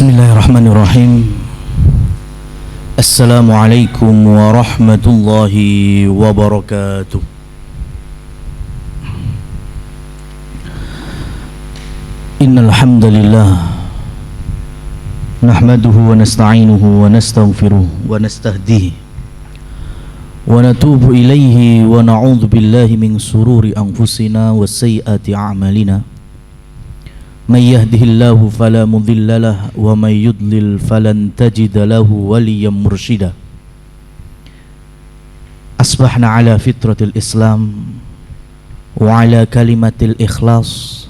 Bismillahirrahmanirrahim. Assalamualaikum warahmatullahi wabarakatuh. Innal hamdalillah nahmaduhu wa nasta'inuhu wa nastaghfiruh wa nastahdihi wa natubu ilaihi wa na'udzu billahi min sururi anfusina wa sayyiati a'malina. May yahdihillahu fala mudilla lahu wa may yudlil falan tajida lahu waliyyan mursyida. Asbahna ala fitratil Islam wa ala kalimatil ikhlas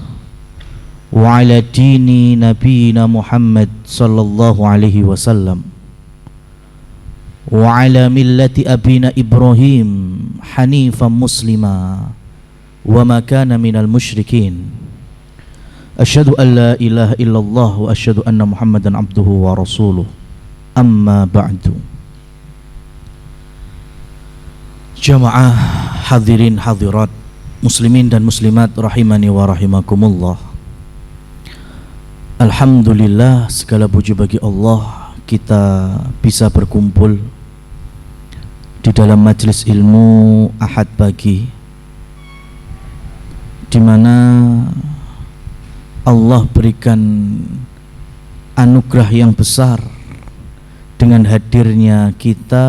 wa ala dini nabiyina Muhammad sallallahu alaihi wasallam wa ala millati abina Ibrahim hanifan muslima wa ma kana minal musyrikin. Asyhadu an la ilaha illallah wa asyhadu anna Muhammadan abduhu wa rasuluh. Amma ba'du. Jamaah hadirin hadirat, muslimin dan muslimat rahimani wa rahimakumullah. Alhamdulillah, segala puji bagi Allah, kita bisa berkumpul di dalam majelis ilmu Ahad pagi, di mana Allah berikan anugerah yang besar dengan hadirnya kita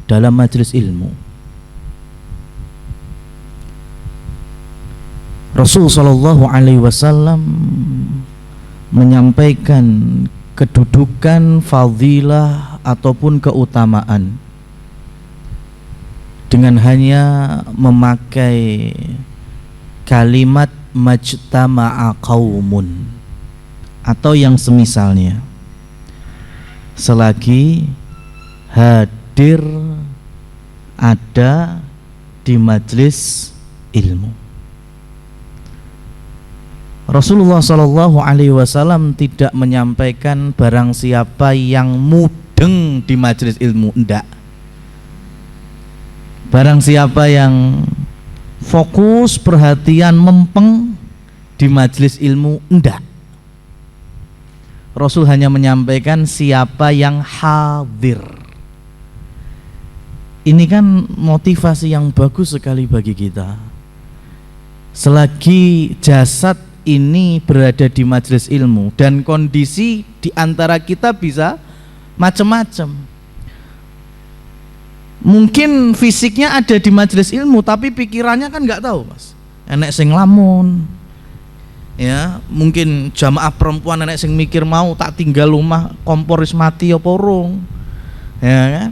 dalam majelis ilmu. Rasul sallallahu alaihi wasallam menyampaikan kedudukan, fadilah ataupun keutamaan dengan hanya memakai kalimat majtama'a qaumun atau yang semisalnya, selagi hadir ada di majelis ilmu. Rasulullah sallallahu alaihi wasallam tidak menyampaikan barang siapa yang mudeng di majelis ilmu, enggak. Barang siapa yang fokus perhatian mempeng di majelis ilmu, enggak. Rasul hanya menyampaikan siapa yang hadir. Ini kan motivasi yang bagus sekali bagi kita. Selagi jasad ini berada di majelis ilmu, dan kondisi di antara kita bisa macam-macam. Mungkin fisiknya ada di majelis ilmu, tapi pikirannya kan nggak tahu, Mas. Enek sing lamun, ya mungkin jamaah perempuan enek sing mikir mau tak tinggal rumah kompor wis mati apa urung, ya kan?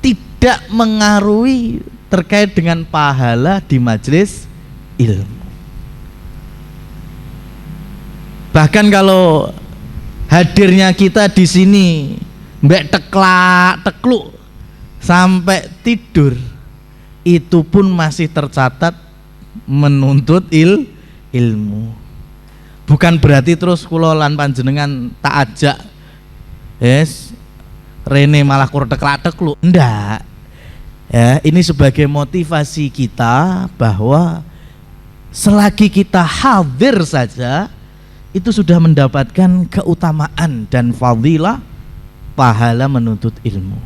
Tidak mengaruhi terkait dengan pahala di majelis ilmu. Bahkan kalau hadirnya kita di sini mbek teklak tekluk sampai tidur, itu pun masih tercatat menuntut ilmu. Bukan berarti terus kula lan panjenengan tak ajak yes rene malah kur teklak-tekluk, enggak. Ya, ini sebagai motivasi kita bahwa selagi kita hadir saja itu sudah mendapatkan keutamaan dan fadilah pahala menuntut ilmu.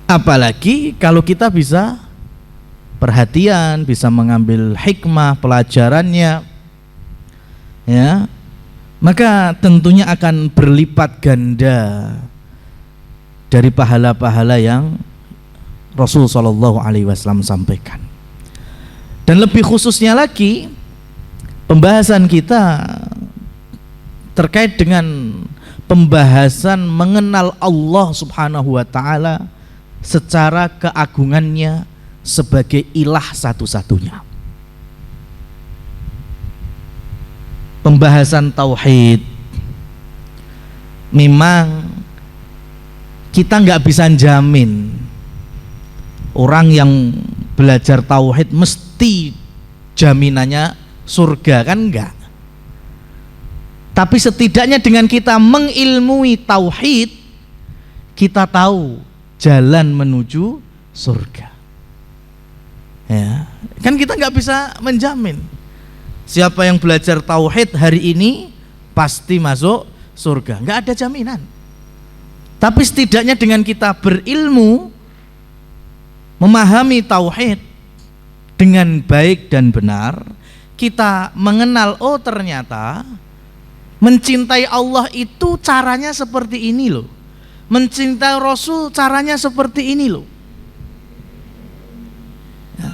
Apalagi kalau kita bisa perhatian, bisa mengambil hikmah pelajarannya, ya, maka tentunya akan berlipat ganda dari pahala-pahala yang Rasul sallallahu alaihi wasallam sampaikan. Dan lebih khususnya lagi, pembahasan kita terkait dengan pembahasan mengenal Allah subhanahu wa ta'ala secara keagungannya sebagai ilah satu-satunya. Pembahasan tauhid, memang kita nggak bisa jamin orang yang belajar tauhid mesti jaminannya surga, kan enggak. Tapi setidaknya dengan kita mengilmui tauhid, kita tahu jalan menuju surga. Ya, kan kita nggak bisa menjamin siapa yang belajar tauhid hari ini pasti masuk surga, nggak ada jaminan. Tapi setidaknya dengan kita berilmu, memahami tauhid dengan baik dan benar, kita mengenal, oh ternyata mencintai Allah itu caranya seperti ini loh, mencintai Rasul caranya seperti ini loh. Ya.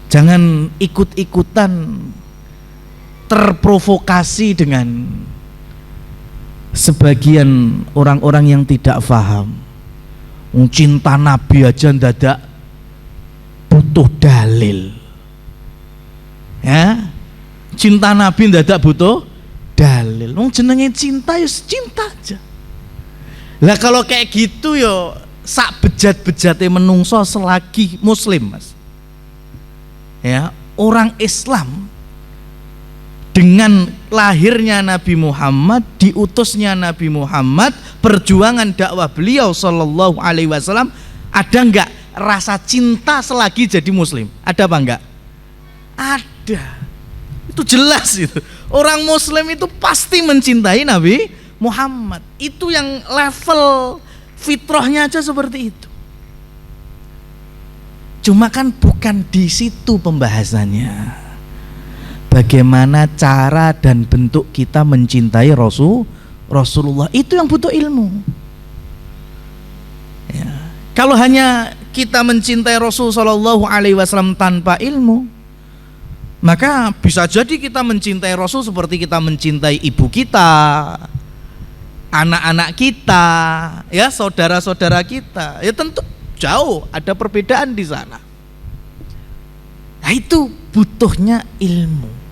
Jangan ikut-ikutan terprovokasi dengan sebagian orang-orang yang tidak paham. Cinta Nabi aja ndadak butuh dalil. Ya, cinta Nabi ndadak butuh dalil. Jenenge cinta ya cinta aja. Lah kalau kayak gitu yo sak bejat-bejate menungso selagi muslim, Mas. Ya, orang Islam dengan lahirnya Nabi Muhammad, diutusnya Nabi Muhammad, perjuangan dakwah beliau sallallahu alaihi wasallam, ada enggak rasa cinta selagi jadi muslim? Ada apa enggak? Ada. Itu jelas itu. Orang muslim itu pasti mencintai Nabi Muhammad. Itu yang level fitrahnya aja seperti itu. Cuma kan bukan di situ pembahasannya. Bagaimana cara dan bentuk kita mencintai Rasulullah, itu yang butuh ilmu. Ya. Kalau hanya kita mencintai Rasul Shallallahu Alaihi Wasallam tanpa ilmu, maka bisa jadi kita mencintai Rasul seperti kita mencintai ibu kita, anak-anak kita, ya saudara-saudara kita. Ya tentu jauh ada perbedaan di sana. Nah itu butuhnya ilmu.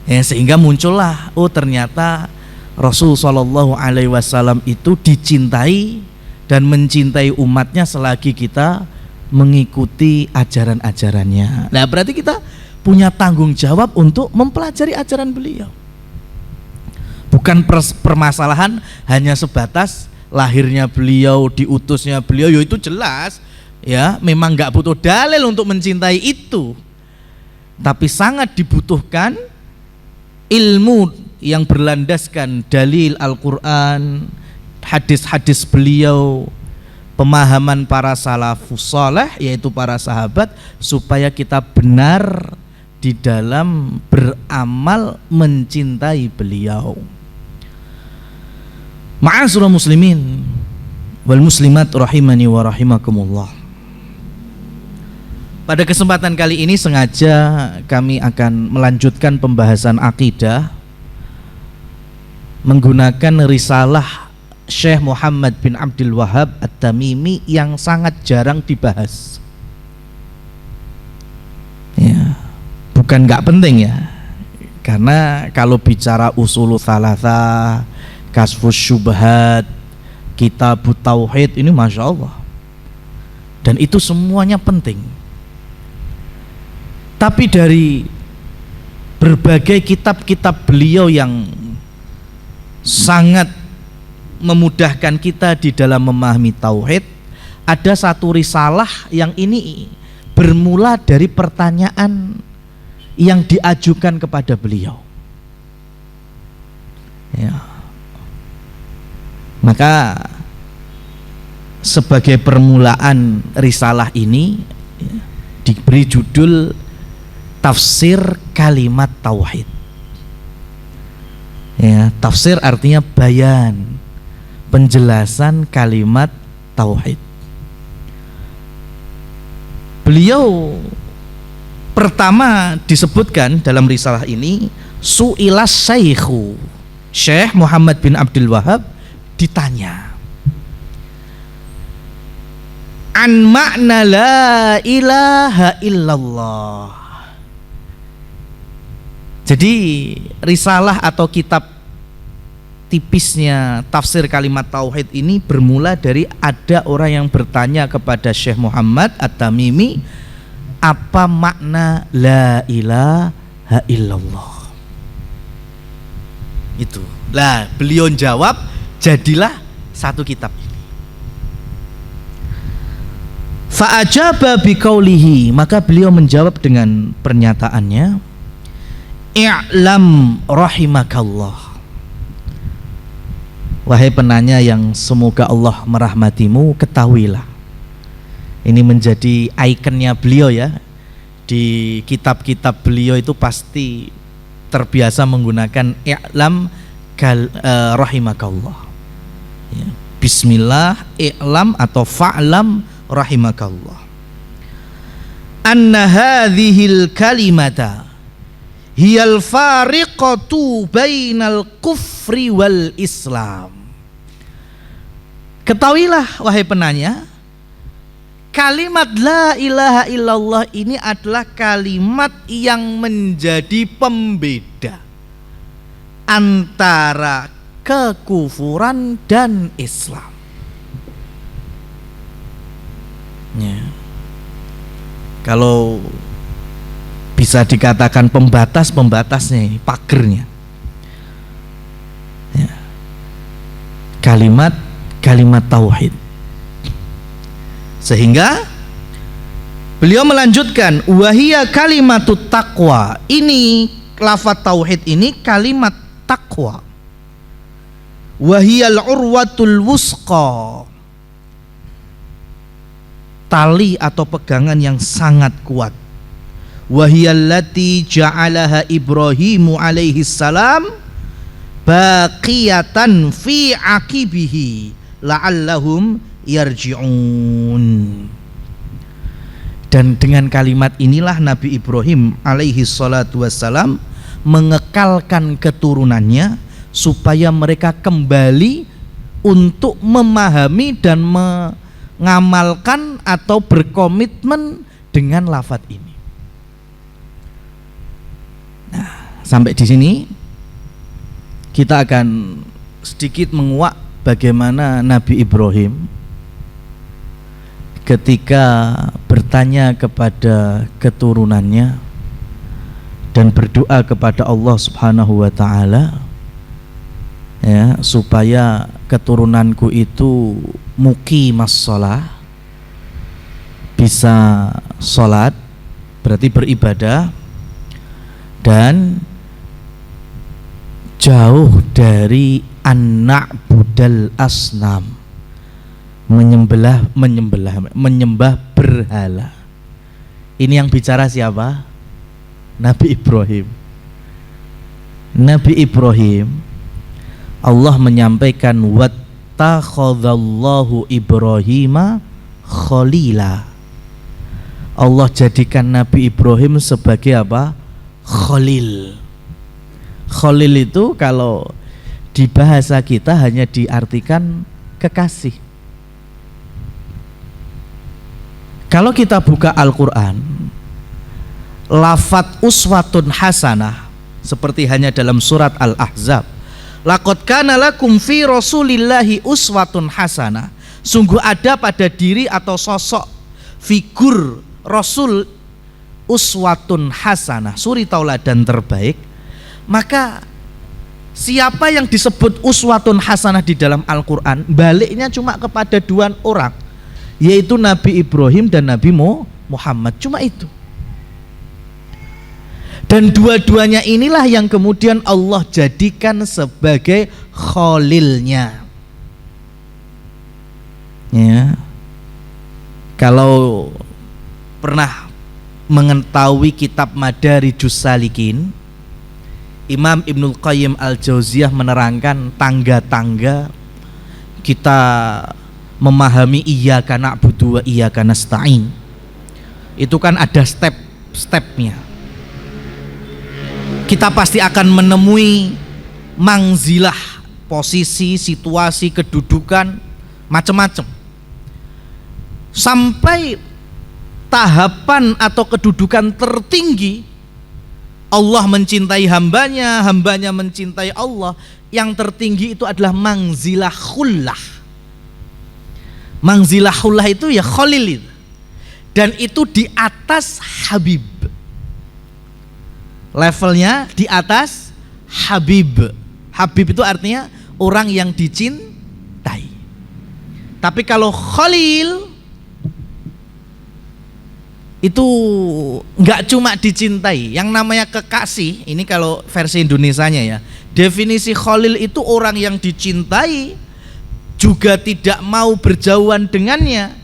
Ya, sehingga muncullah, oh ternyata Rasul Shallallahu Alaihi Wasallam itu dicintai dan mencintai umatnya selagi kita mengikuti ajaran-ajarannya. Nah berarti kita punya tanggung jawab untuk mempelajari ajaran beliau. Bukan permasalahan hanya sebatas lahirnya beliau, diutusnya beliau, ya itu jelas. Ya memang nggak butuh dalil untuk mencintai itu, tapi sangat dibutuhkan ilmu yang berlandaskan dalil Al-Quran, hadis-hadis beliau, pemahaman para salafus saleh yaitu para sahabat, supaya kita benar di dalam beramal mencintai beliau. Ma'asyiral muslimin wal muslimat rahimani wa rahimakumullah. Pada kesempatan kali ini sengaja kami akan melanjutkan pembahasan akidah menggunakan risalah Syekh Muhammad bin Abdul Wahhab At-Tamimi yang sangat jarang dibahas. Ya, bukan nggak penting ya, karena kalau bicara usulul tsalatsa, kasfus syubhat, kitabut tauhid, ini masya Allah, dan itu semuanya penting. Tapi dari berbagai kitab-kitab beliau yang sangat memudahkan kita di dalam memahami tauhid, ada satu risalah yang ini bermula dari pertanyaan yang diajukan kepada beliau. Ya. Maka sebagai permulaan risalah ini diberi judul Tafsir Kalimat Tauhid. Ya, tafsir artinya bayan, penjelasan kalimat tauhid. Beliau pertama disebutkan dalam risalah ini, su'ilas syaikhu, Syekh Muhammad bin Abdul Wahhab ditanya an makna la ilaha illallah. Jadi risalah atau kitab tipisnya tafsir kalimat tauhid ini bermula dari ada orang yang bertanya kepada Syekh Muhammad At-Tamimi, apa makna la ilaha illallah? Itu. Lah, beliau jawab, jadilah satu kitab ini. Fa'ajaba biqaulihi, maka beliau menjawab dengan pernyataannya, I'lam rahimakallah. Wahai penanya yang semoga Allah merahmatimu, ketahuilah. Ini menjadi ikonnya beliau ya. Di kitab-kitab beliau itu pasti terbiasa menggunakan i'lam rahimakallah ya. Bismillah i'lam atau fa'lam rahimakallah anna hadhil kalimata hiyal fariqatu bainal kufri wal islam. Ketahuilah wahai penanya, kalimat la ilaha illallah ini adalah kalimat yang menjadi pembeda antara kekufuran dan Islam ya. Kalau bisa dikatakan pembatasnya ini, pagernya ya. Kalimat tauhid. Sehingga beliau melanjutkan wahia kalimatut taqwa. Ini lafaz tauhid ini kalimat taqwa. Wahiyal urwatul wusqa, tali atau pegangan yang sangat kuat. Wahiyallati ja'alaha Ibrahimu alaihi salam baqiyatan fi aqibihi la'allahum yarji'un. Dan dengan kalimat inilah Nabi Ibrahim alaihi salatu wassalam mengekalkan keturunannya supaya mereka kembali untuk memahami dan mengamalkan atau berkomitmen dengan lafaz ini. Nah, sampai di sini kita akan sedikit menguak bagaimana Nabi Ibrahim ketika bertanya kepada keturunannya dan berdoa kepada Allah Subhanahu wa taala ya, supaya keturunanku itu muqimas shalah, bisa sholat berarti beribadah, dan jauh dari an-na'budal asnam, menyembah berhala. Ini yang bicara siapa? Nabi Ibrahim. Nabi Ibrahim, Allah menyampaikan wattakhadallahu Ibrahima khalila. Allah jadikan Nabi Ibrahim sebagai apa? Khalil. Khalil itu kalau di bahasa kita hanya diartikan kekasih. Kalau kita buka Al-Quran, lafadz uswatun hasanah seperti hanya dalam surat Al-Ahzab, laqad kana lakum fi rasulillahi uswatun hasanah, sungguh ada pada diri atau sosok figur Rasul uswatun hasanah, suri tauladan terbaik. Maka siapa yang disebut uswatun hasanah di dalam Al-Quran, baliknya cuma kepada dua orang, yaitu Nabi Ibrahim dan Nabi Muhammad, cuma itu. Dan dua-duanya inilah yang kemudian Allah jadikan sebagai khalilnya ya. Kalau pernah mengetahui kitab Madarijus Salikin, Imam Ibnul Qayyim Al-Jauziyah menerangkan tangga-tangga kita memahami iyyaka na'budu wa iyyaka nasta'in. Itu kan ada step-stepnya. Kita pasti akan menemui mangzilah, posisi, situasi, kedudukan, macam-macam. Sampai tahapan atau kedudukan tertinggi, Allah mencintai hambanya, hambanya mencintai Allah. Yang tertinggi itu adalah mangzilah khullah. Mangzilah khullah itu ya khalil, dan itu di atas habib. Levelnya di atas habib. Habib itu artinya orang yang dicintai. Tapi kalau khalil itu nggak cuma dicintai, yang namanya kekasih ini kalau versi Indonesianya ya, definisi Khalil itu orang yang dicintai juga tidak mau berjauhan dengannya,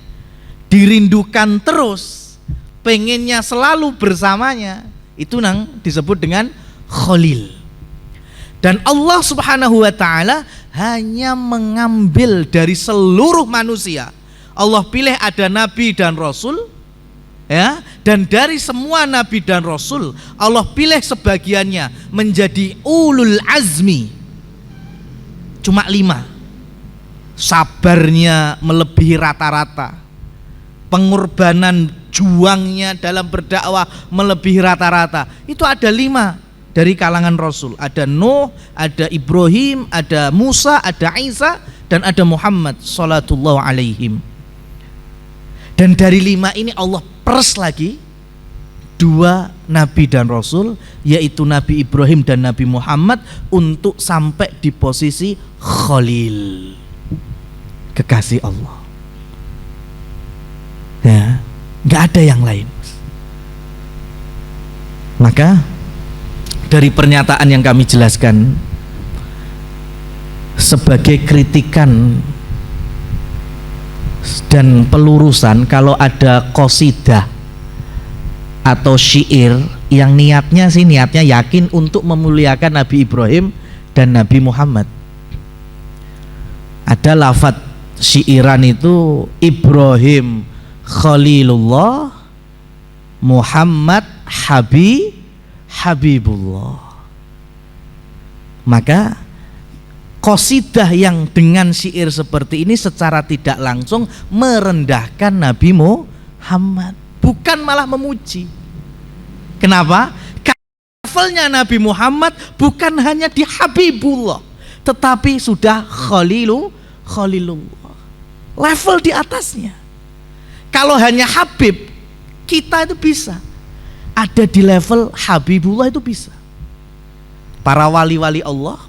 dirindukan terus, pengennya selalu bersamanya, itu nang disebut dengan Khalil. Dan Allah Subhanahu wa taala hanya mengambil dari seluruh manusia. Allah pilih ada nabi dan rasul, ya, dan dari semua nabi dan rasul Allah pilih sebagiannya menjadi ulul azmi, cuma 5. Sabarnya melebihi rata-rata, pengorbanan juangnya dalam berdakwah melebihi rata-rata. Itu ada 5 dari kalangan rasul, ada Nuh, ada Ibrahim, ada Musa, ada Isa, dan ada Muhammad sallallahu alaihim. Dan dari 5 ini Allah peres lagi 2 nabi dan rasul, yaitu Nabi Ibrahim dan Nabi Muhammad, untuk sampai di posisi Khalil, kekasih Allah. Ya, nggak ada yang lain. Maka dari pernyataan yang kami jelaskan sebagai kritikan dan pelurusan, kalau ada qasidah atau syair yang niatnya yakin untuk memuliakan Nabi Ibrahim dan Nabi Muhammad, ada lafadz syairan itu Ibrahim Khalilullah, Muhammad Habibullah. Maka qasidah yang dengan syair seperti ini secara tidak langsung merendahkan Nabi Muhammad, bukan malah memuji. Kenapa? Karena levelnya Nabi Muhammad bukan hanya di Habibullah, tetapi sudah Khalilullah, level di atasnya. Kalau hanya Habib, kita itu bisa ada di level Habibullah, itu bisa. Para wali-wali Allah,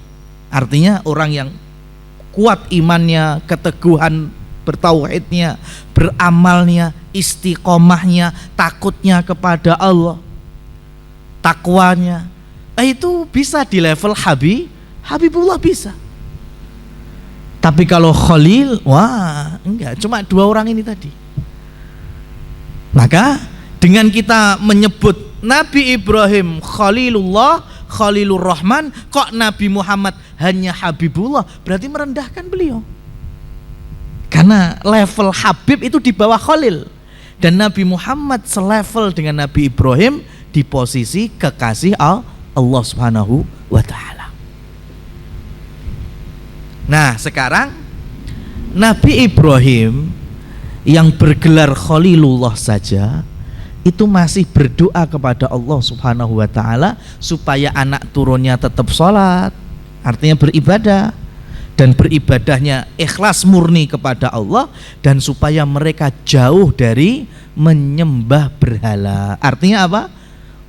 artinya orang yang kuat imannya, keteguhan bertauhidnya, beramalnya, istiqomahnya, takutnya kepada Allah, takwanya, itu bisa di level Habibullah, bisa. Tapi kalau Khalil, wah enggak, cuma 2 orang ini tadi. Maka dengan kita menyebut Nabi Ibrahim Khalilullah, Khalilur Rahman, kok Nabi Muhammad hanya Habibullah, berarti merendahkan beliau. Karena level Habib itu di bawah Khalil, dan Nabi Muhammad selevel dengan Nabi Ibrahim di posisi kekasih Allah Subhanahu wa ta'ala. Nah sekarang Nabi Ibrahim yang bergelar Khalilullah saja itu masih berdoa kepada Allah Subhanahu wa ta'ala supaya anak turunnya tetap sholat, artinya beribadah, dan beribadahnya ikhlas murni kepada Allah, dan supaya mereka jauh dari menyembah berhala. Artinya apa?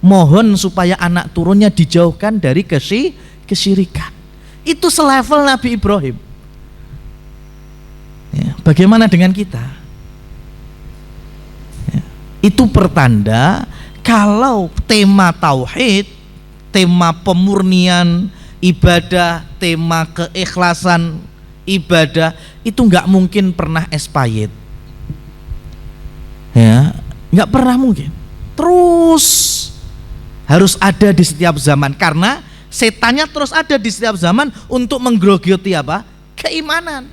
Mohon supaya anak turunnya dijauhkan dari kesyirikan. Itu selevel Nabi Ibrahim. Ya, bagaimana dengan kita? Ya, itu pertanda kalau tema tauhid, tema pemurnian ibadah, tema keikhlasan ibadah itu nggak mungkin pernah expired. Ya, nggak pernah mungkin. Terus harus ada di setiap zaman, karena setannya terus ada di setiap zaman untuk menggerogoti apa? Keimanan,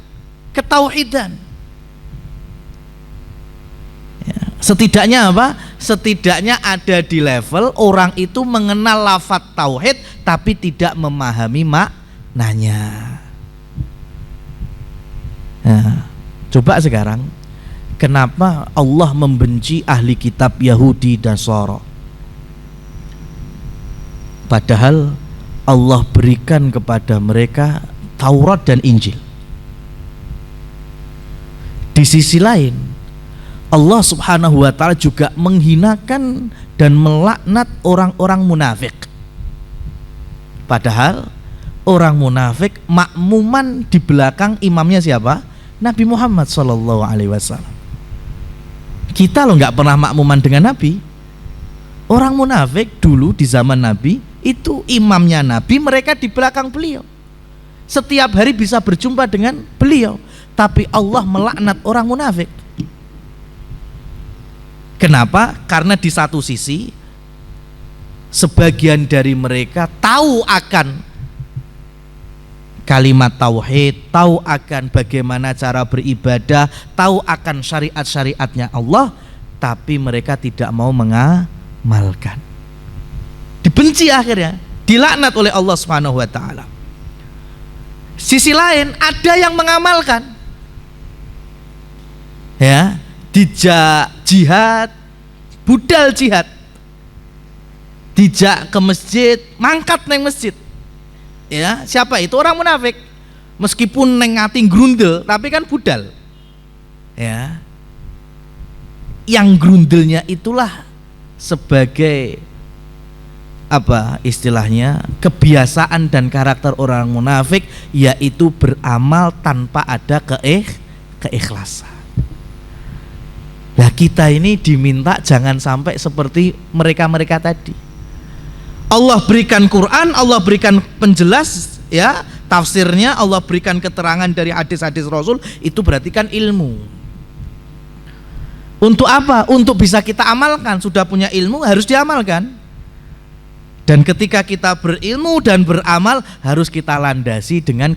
ketauhidan. Ya, setidaknya apa? Setidaknya ada di level orang itu mengenal lafadz tauhid tapi tidak memahami maknanya. Nah, coba sekarang, kenapa Allah membenci ahli kitab Yahudi dan Nasara? Padahal Allah berikan kepada mereka Taurat dan Injil. Di sisi lain, Allah Subhanahu wa ta'ala juga menghinakan dan melaknat orang-orang munafik. Padahal orang munafik makmuman di belakang imamnya siapa? Nabi Muhammad sallallahu alaihi wasallam. Kita loh nggak pernah makmuman dengan Nabi. Orang munafik dulu di zaman Nabi itu imamnya Nabi, mereka di belakang beliau. Setiap hari bisa berjumpa dengan beliau, tapi Allah melaknat orang munafik. Kenapa? Karena di satu sisi sebagian dari mereka tahu akan kalimat tauhid, tahu akan bagaimana cara beribadah, tahu akan syariat-syariatnya Allah, tapi mereka tidak mau mengamalkan. Dibenci akhirnya, dilaknat oleh Allah Subhanahu wa taala. Sisi lain ada yang mengamalkan. Ya, dijak jihad, budal jihad. Dijak ke masjid, mangkat neng masjid. Ya, siapa itu? Orang munafik. Meskipun neng ngating grundel, tapi kan budal. Ya. Yang grundelnya itulah sebagai apa istilahnya, kebiasaan dan karakter orang munafik, yaitu beramal tanpa ada keikhlasan. Nah, kita ini diminta jangan sampai seperti mereka-mereka tadi. Allah berikan Quran, Allah berikan penjelas, ya, tafsirnya, Allah berikan keterangan dari hadis-hadis Rasul, itu berarti kan ilmu. Untuk apa? Untuk bisa kita amalkan. Sudah punya ilmu harus diamalkan. Dan ketika kita berilmu dan beramal, harus kita landasi dengan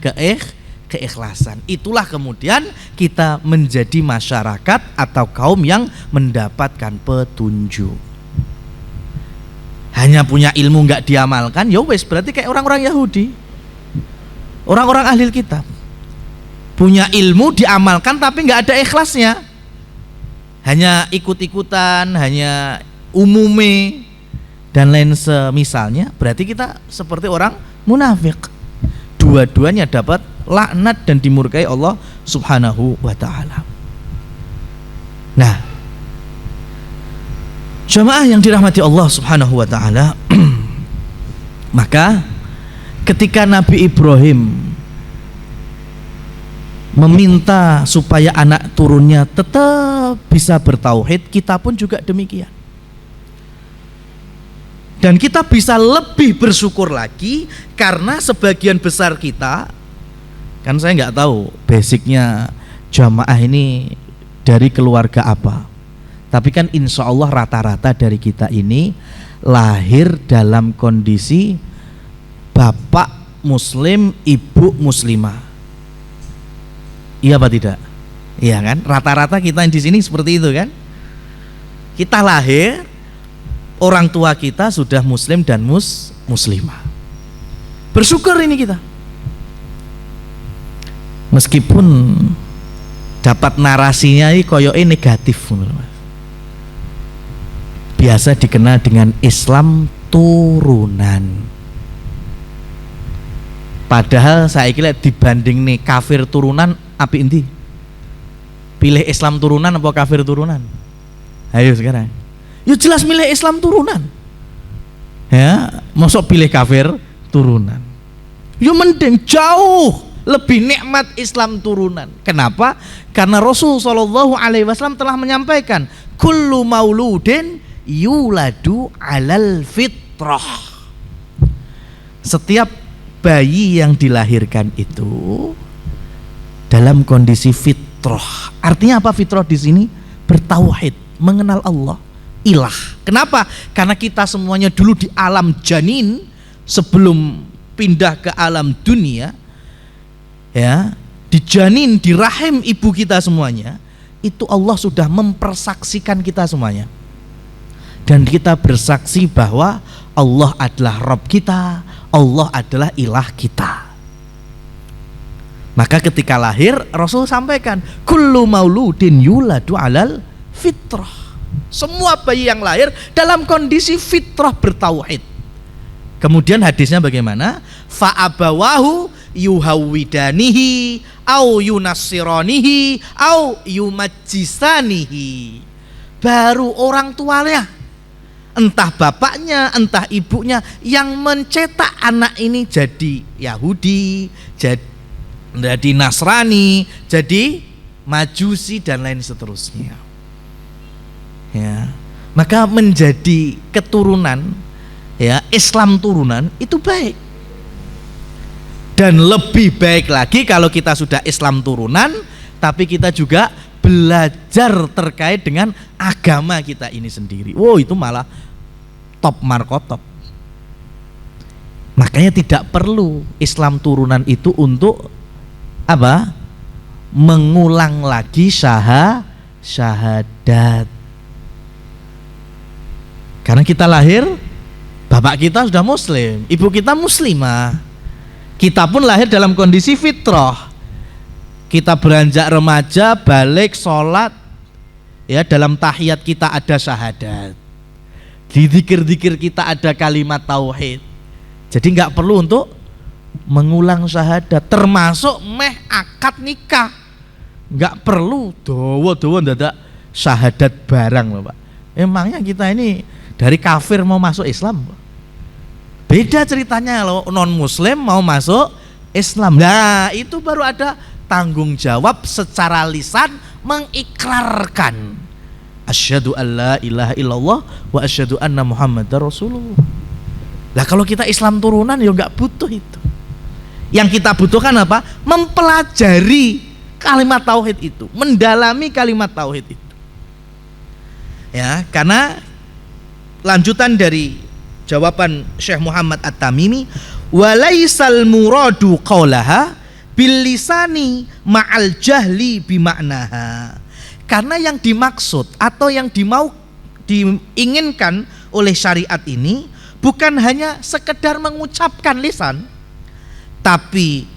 keikhlasan. Itulah kemudian kita menjadi masyarakat atau kaum yang mendapatkan petunjuk. Hanya punya ilmu nggak diamalkan, ya wes berarti kayak orang-orang Yahudi, orang-orang ahli kitab. Punya ilmu diamalkan tapi nggak ada ikhlasnya, hanya ikut-ikutan, hanya umume dan lain semisalnya, berarti kita seperti orang munafik. Dua-duanya dapat laknat dan dimurkai Allah Subhanahu wa taala. Nah, jamaah yang dirahmati Allah Subhanahu wa taala, maka ketika Nabi Ibrahim meminta supaya anak turunnya tetap bisa bertauhid, kita pun juga demikian. Dan kita bisa lebih bersyukur lagi karena sebagian besar kita, kan saya nggak tahu basicnya jamaah ini dari keluarga apa, tapi kan insya Allah rata-rata dari kita ini lahir dalam kondisi bapak muslim, ibu muslimah. Iya apa tidak? Iya kan? Rata-rata kita di sini seperti itu kan? Kita lahir, orang tua kita sudah muslim dan muslimah. Bersyukur ini kita. Meskipun dapat narasinya ini koyoke negatif, biasa dikenal dengan Islam turunan. Padahal saya kira dibanding nih kafir turunan, api inti pilih Islam turunan apa kafir turunan? Ayo sekarang. Ya jelas milih Islam turunan. Ya, mosok pilih kafir turunan. Ya mending jauh lebih nikmat Islam turunan. Kenapa? Karena Rasul sallallahu alaihi wasallam telah menyampaikan, kullu mauludin yuladu alal fitrah. Setiap bayi yang dilahirkan itu dalam kondisi fitrah. Artinya apa fitrah di sini? Bertauhid, mengenal Allah, ilah. Kenapa? Karena kita semuanya dulu di alam janin sebelum pindah ke alam dunia, ya, di janin, di rahim ibu kita semuanya, itu Allah sudah mempersaksikan kita semuanya. Dan kita bersaksi bahwa Allah adalah Rabb kita, Allah adalah ilah kita. Maka ketika lahir Rasul sampaikan, kullu mauludin yuladu alal fitrah. Semua bayi yang lahir dalam kondisi fitrah bertauhid. Kemudian hadisnya bagaimana? Fa abawahu yuhawidanihi au yunassiranihi au yumajjisanihi. Baru orang tuanya, entah bapaknya, entah ibunya, yang mencetak anak ini jadi Yahudi, jadi Nasrani, jadi Majusi dan lain seterusnya. Ya. Maka menjadi keturunan ya Islam turunan itu baik. Dan lebih baik lagi kalau kita sudah Islam turunan tapi kita juga belajar terkait dengan agama kita ini sendiri. Wow, itu malah top markotop. Makanya tidak perlu Islam turunan itu untuk apa? Mengulang lagi syahadat. Karena kita lahir, bapak kita sudah muslim, ibu kita muslimah. Kita pun lahir dalam kondisi fitrah. Kita beranjak remaja, balik, sholat, ya dalam tahiyat kita ada syahadat. Di dzikir-dzikir kita ada kalimat tauhid. Jadi nggak perlu untuk mengulang syahadat, termasuk akad nikah. Nggak perlu dowo-dowo dadak syahadat barang, Bapak. Emangnya kita ini dari kafir mau masuk Islam? Beda ceritanya kalau non muslim mau masuk Islam. Nah, itu baru ada tanggung jawab secara lisan mengikrarkan asyhadu alla ilaha illallah wa asyhadu anna muhammadar rasulullah. Lah kalau kita Islam turunan ya nggak butuh itu. Yang kita butuhkan apa? Mempelajari kalimat tauhid itu, mendalami kalimat tauhid itu. Ya, karena lanjutan dari jawaban Syekh Muhammad At-Tamimi, walaisal muradu qaulaha bil lisani ma'al jahli bimaknaha. Karena yang dimaksud atau yang diinginkan oleh syariat ini bukan hanya sekedar mengucapkan lisan, tapi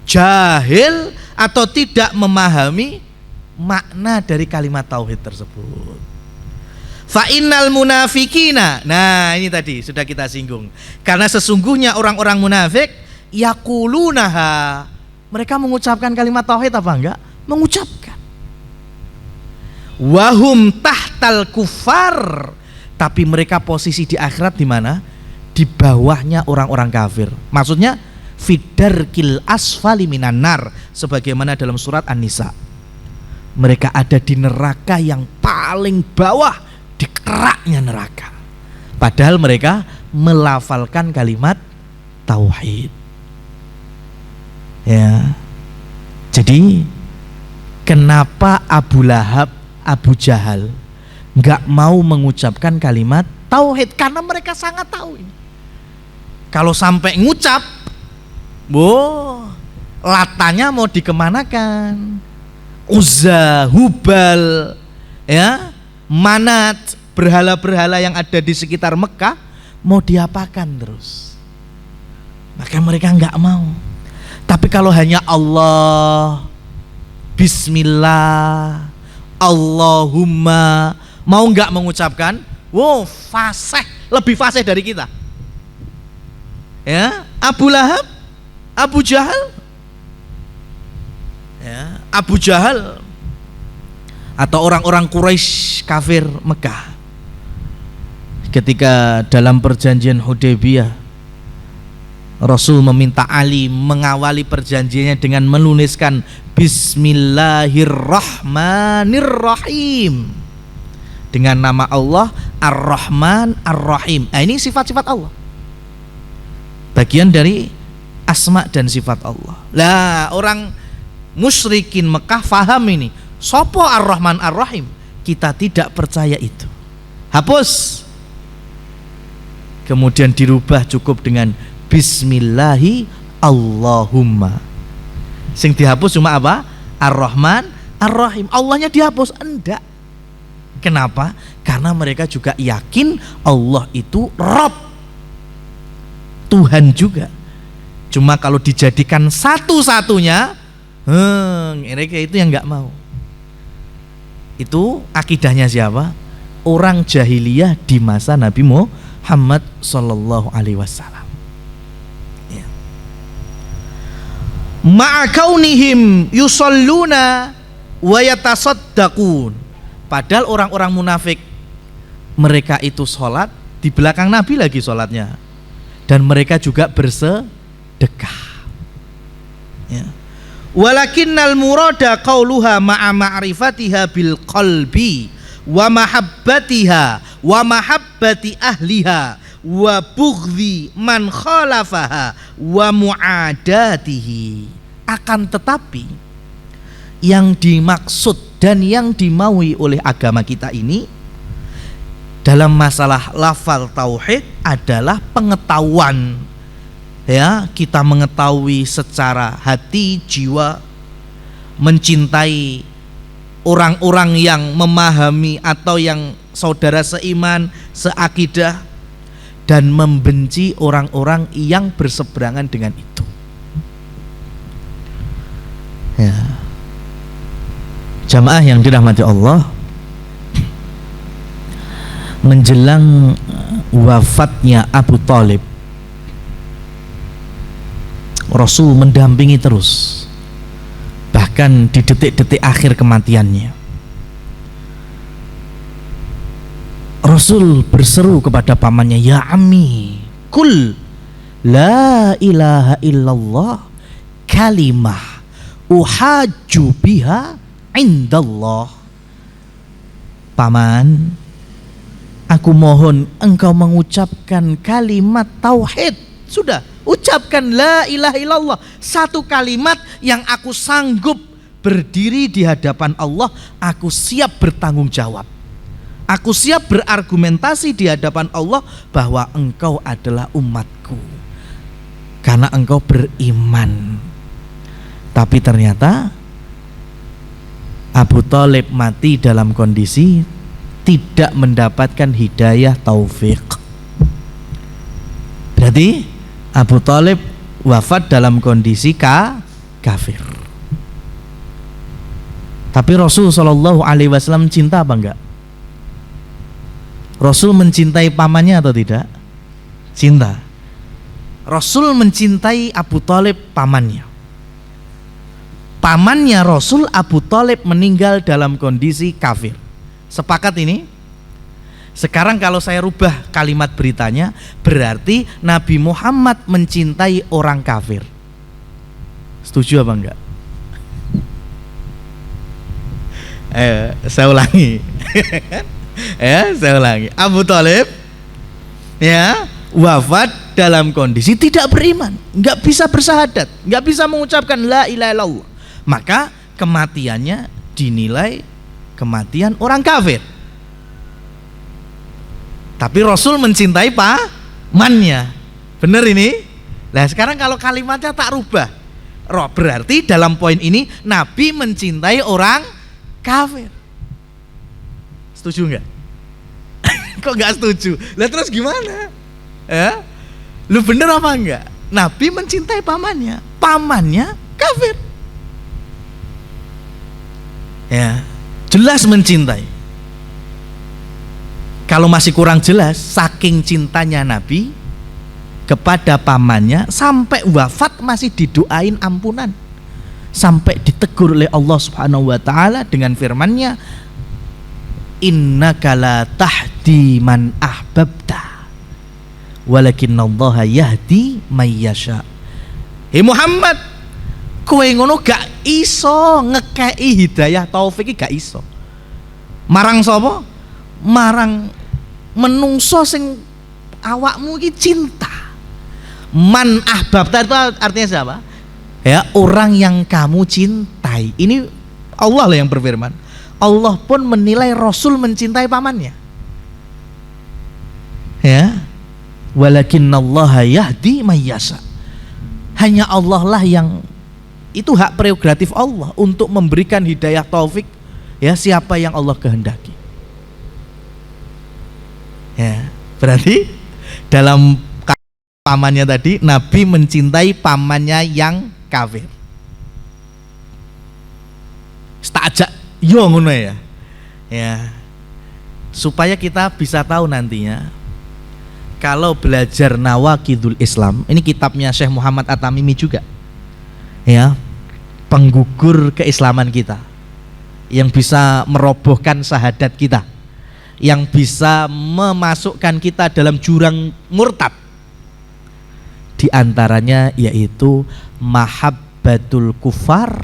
jahil atau tidak memahami makna dari kalimat tauhid tersebut. Fa innal munafikina. Nah, ini tadi sudah kita singgung. Karena sesungguhnya orang-orang munafik yaqulunaha. Mereka mengucapkan kalimat tauhid apa enggak? Mengucapkan. Wahum tahtal kufar. Tapi mereka posisi di akhirat di mana? Di bawahnya orang-orang kafir. Maksudnya fidarkil asfali minan nar, sebagaimana dalam surat An-Nisa. Mereka ada di neraka yang paling bawah, di keraknya neraka. Padahal mereka melafalkan kalimat tauhid. Ya. Jadi kenapa Abu Lahab, Abu Jahal nggak mau mengucapkan kalimat tauhid? Karena mereka sangat tahu ini. Kalau sampai ngucap, latanya mau dikemanakan? Uzza, Hubal, ya, Manat, berhala-berhala yang ada di sekitar Mekah mau diapakan terus? Maka mereka nggak mau. Tapi kalau hanya Allah, Bismillah, Allahumma, mau nggak mengucapkan? Wow, fasih, lebih fasih dari kita. Ya, Abu Lahab, Abu Jahal, ya, Abu Jahal atau orang-orang Quraisy kafir Mekah ketika dalam perjanjian Hudaybiyah Rasul meminta Ali mengawali perjanjiannya dengan menuliskan Bismillahirrahmanirrahim, dengan nama Allah Ar-Rahman Ar-Rahim. Nah, ini sifat-sifat Allah, bagian dari asma dan sifat Allah. Lah, orang musyrikin Mekah faham ini, sopo Ar-Rahman Ar-Rahim. Kita tidak percaya itu, hapus. Kemudian dirubah cukup dengan Bismillahi Allahumma. Sing dihapus cuma apa? Ar-Rahman Ar-Rahim. Allahnya dihapus? Enggak. Kenapa? Karena mereka juga yakin Allah itu Rabb, Tuhan juga. Cuma kalau dijadikan satu-satunya, mereka itu yang nggak mau. Itu akidahnya siapa? Orang jahiliyah di masa Nabi Muhammad Sallallahu Alaihi Wasallam. Ya. Ma'akaunihim yusalluna wa yatasaddaqun. Padahal orang-orang munafik mereka itu sholat, di belakang Nabi lagi sholatnya, dan mereka juga bersedekah. Ya. Walakinnal murada qauluha ma'a ma'rifatiha bil qalbi wa mahabbatiha wa mahabbati ahliha wa bughdhi man khalafaha wa muadatihi. Akan tetapi yang dimaksud dan yang dimaui oleh agama kita ini dalam masalah lafal tauhid adalah pengetahuan, ya, kita mengetahui secara hati, jiwa, mencintai orang-orang yang memahami atau yang saudara seiman, seakidah, dan membenci orang-orang yang berseberangan dengan itu. Ya. Jamaah yang dirahmati Allah, menjelang wafatnya Abu Thalib, Rasul mendampingi terus, bahkan di detik-detik akhir kematiannya. Rasul berseru kepada pamannya, ya ammi, kul la ilaha illallah kalimah uhajju biha indallah. Paman, aku mohon engkau mengucapkan kalimat tauhid. Sudah, ucapkan la ilaha illallah, satu kalimat yang aku sanggup berdiri di hadapan Allah, aku siap bertanggung jawab, aku siap berargumentasi di hadapan Allah bahwa engkau adalah umatku karena engkau beriman. Tapi ternyata Abu Thalib mati dalam kondisi tidak mendapatkan hidayah taufik. Berarti Abu Thalib wafat dalam kondisi kafir. Tapi Rasul Shallallahu Alaihi Wasallam cinta apa enggak? Rasul mencintai pamannya atau tidak? Cinta. Rasul mencintai Abu Thalib, pamannya. Pamannya Rasul, Abu Thalib, meninggal dalam kondisi kafir. Sepakat ini? Sekarang kalau saya rubah kalimat beritanya, berarti Nabi Muhammad mencintai orang kafir. Setuju apa enggak? Saya ulangi. Saya ulangi. Abu Thalib, ya, wafat dalam kondisi tidak beriman, nggak bisa bersyahadat, nggak bisa mengucapkan la ilaha illallah. Maka kematiannya dinilai kematian orang kafir. Tapi Rasul mencintai pamannya. Benar ini? Nah sekarang kalau kalimatnya tak rubah, berarti dalam poin ini Nabi mencintai orang kafir. Setuju nggak? Kok nggak setuju? Lah terus gimana? Ya? Lu bener apa enggak? Nabi mencintai pamannya, pamannya kafir. Ya, jelas mencintai. Kalau masih kurang jelas, saking cintanya Nabi kepada pamannya sampai wafat masih didoain ampunan, sampai ditegur oleh Allah Subhanahu wa taala dengan firman-Nya, innaka la tahdi man ahbabta walakinnallaha yahdi may yasha. Muhammad, kowe ngono gak iso ngekei hidayah taufik, gak iso. Marang sapa? Marang menungso sing awakmu iki cinta. Man ahbabta itu artinya siapa? Ya, orang yang kamu cintai. Ini Allah lah yang berfirman. Allah pun menilai Rasul mencintai pamannya. Ya. Walakinnallaha yahdi may yasha. Hanya Allah lah yang, itu hak prerogatif Allah untuk memberikan hidayah taufik, ya, siapa yang Allah kehendaki. Ya, berarti dalam pamannya tadi Nabi mencintai pamannya yang kafir. Stajak yo ngono ya. Ya. Supaya kita bisa tahu nantinya kalau belajar Nawaqidul Islam, ini kitabnya Syekh Muhammad At-Tamimi juga. Ya, penggugur keislaman kita, yang bisa merobohkan syahadat kita, yang bisa memasukkan kita dalam jurang murtad. Di antaranya yaitu mahabbatul kufar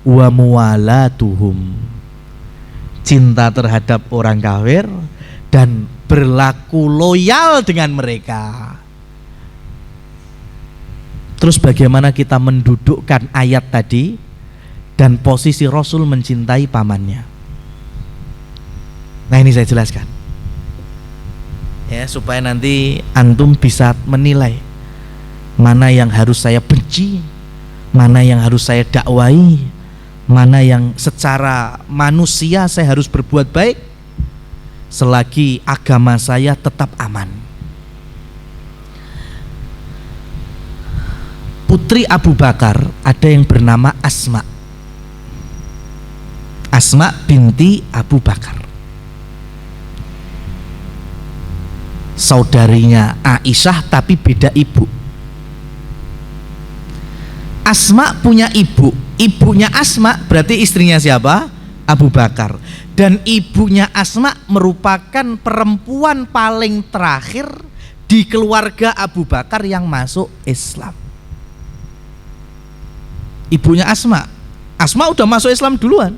wa muwalatuhum, cinta terhadap orang kafir dan berlaku loyal dengan mereka. Terus bagaimana kita mendudukkan ayat tadi dan posisi Rasul mencintai pamannya? Nah, ini saya jelaskan ya, supaya nanti antum bisa menilai mana yang harus saya benci, mana yang harus saya dakwai, mana yang secara manusia saya harus berbuat baik selagi agama saya tetap aman. Putri Abu Bakar ada yang bernama Asma. Asma binti Abu Bakar, saudarinya Aisyah tapi beda ibu. Asma punya ibu, ibunya Asma berarti istrinya siapa? Abu Bakar. Dan ibunya Asma merupakan perempuan paling terakhir di keluarga Abu Bakar yang masuk Islam. Ibunya Asma udah masuk Islam duluan.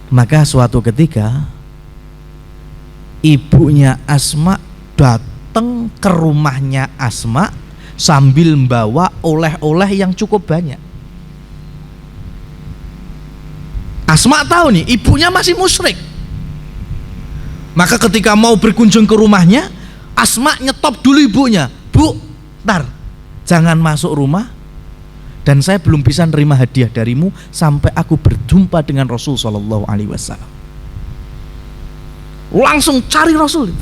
Maka suatu ketika ibunya Asma datang ke rumahnya Asma sambil membawa oleh-oleh yang cukup banyak. Asma tahu nih ibunya masih musyrik. Maka ketika mau berkunjung ke rumahnya, Asma nyetop dulu ibunya. Bu, ntar jangan masuk rumah, dan saya belum bisa nerima hadiah darimu sampai aku berjumpa dengan Rasul Shallallahu Alaihi Wasallam. Langsung cari Rasul.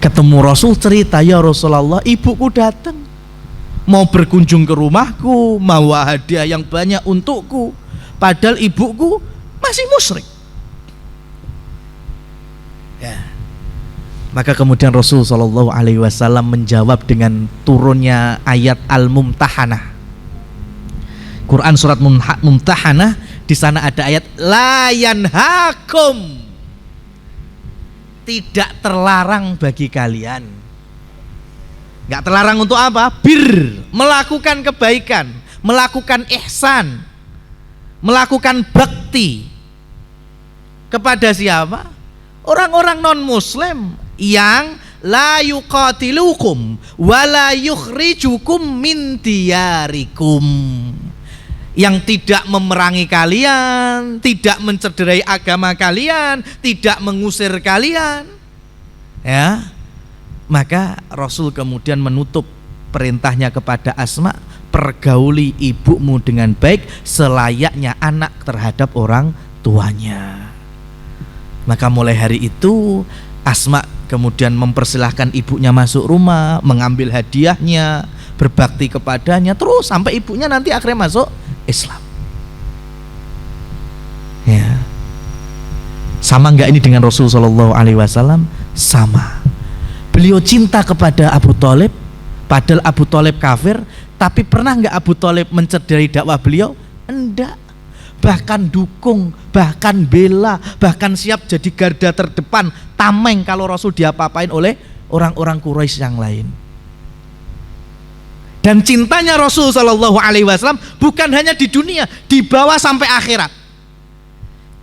Ketemu Rasul, cerita, ya Rasulullah, ibuku datang mau berkunjung ke rumahku, mau hadiah yang banyak untukku, padahal ibuku masih musyrik. Ya. Maka kemudian Rasul Shallallahu Alaihi Wasallam menjawab dengan turunnya ayat Al-Mumtahanah. Quran surat Mumtahanah, di sana ada ayat la yanhakum, tidak terlarang bagi kalian. Nggak terlarang untuk apa? Bir, melakukan kebaikan, melakukan ihsan, melakukan bakti kepada siapa? Orang-orang non muslim yang la yuqatilukum wa la yukhrijukum min diyarikum, yang tidak memerangi kalian, tidak mencederai agama kalian, tidak mengusir kalian. Ya. Maka Rasul kemudian menutup perintahnya kepada Asma, pergauli ibumu dengan baik selayaknya anak terhadap orang tuanya. Maka mulai hari itu Asma kemudian mempersilahkan ibunya masuk rumah, mengambil hadiahnya, berbakti kepadanya, terus sampai ibunya nanti akhirnya masuk Islam. Ya. Sama enggak ini dengan Rasul Shallallahu Alaihi Wasallam? Sama. Beliau cinta kepada Abu Thalib, padahal Abu Thalib kafir, tapi pernah enggak Abu Thalib mencederai dakwah beliau? Enggak. Bahkan dukung, bahkan bela, bahkan siap jadi garda terdepan, tameng kalau Rasul diapa-apain oleh orang-orang Quraisy yang lain. Dan cintanya Rasul Shallallahu Alaihi Wasallam bukan hanya di dunia, dibawa sampai akhirat.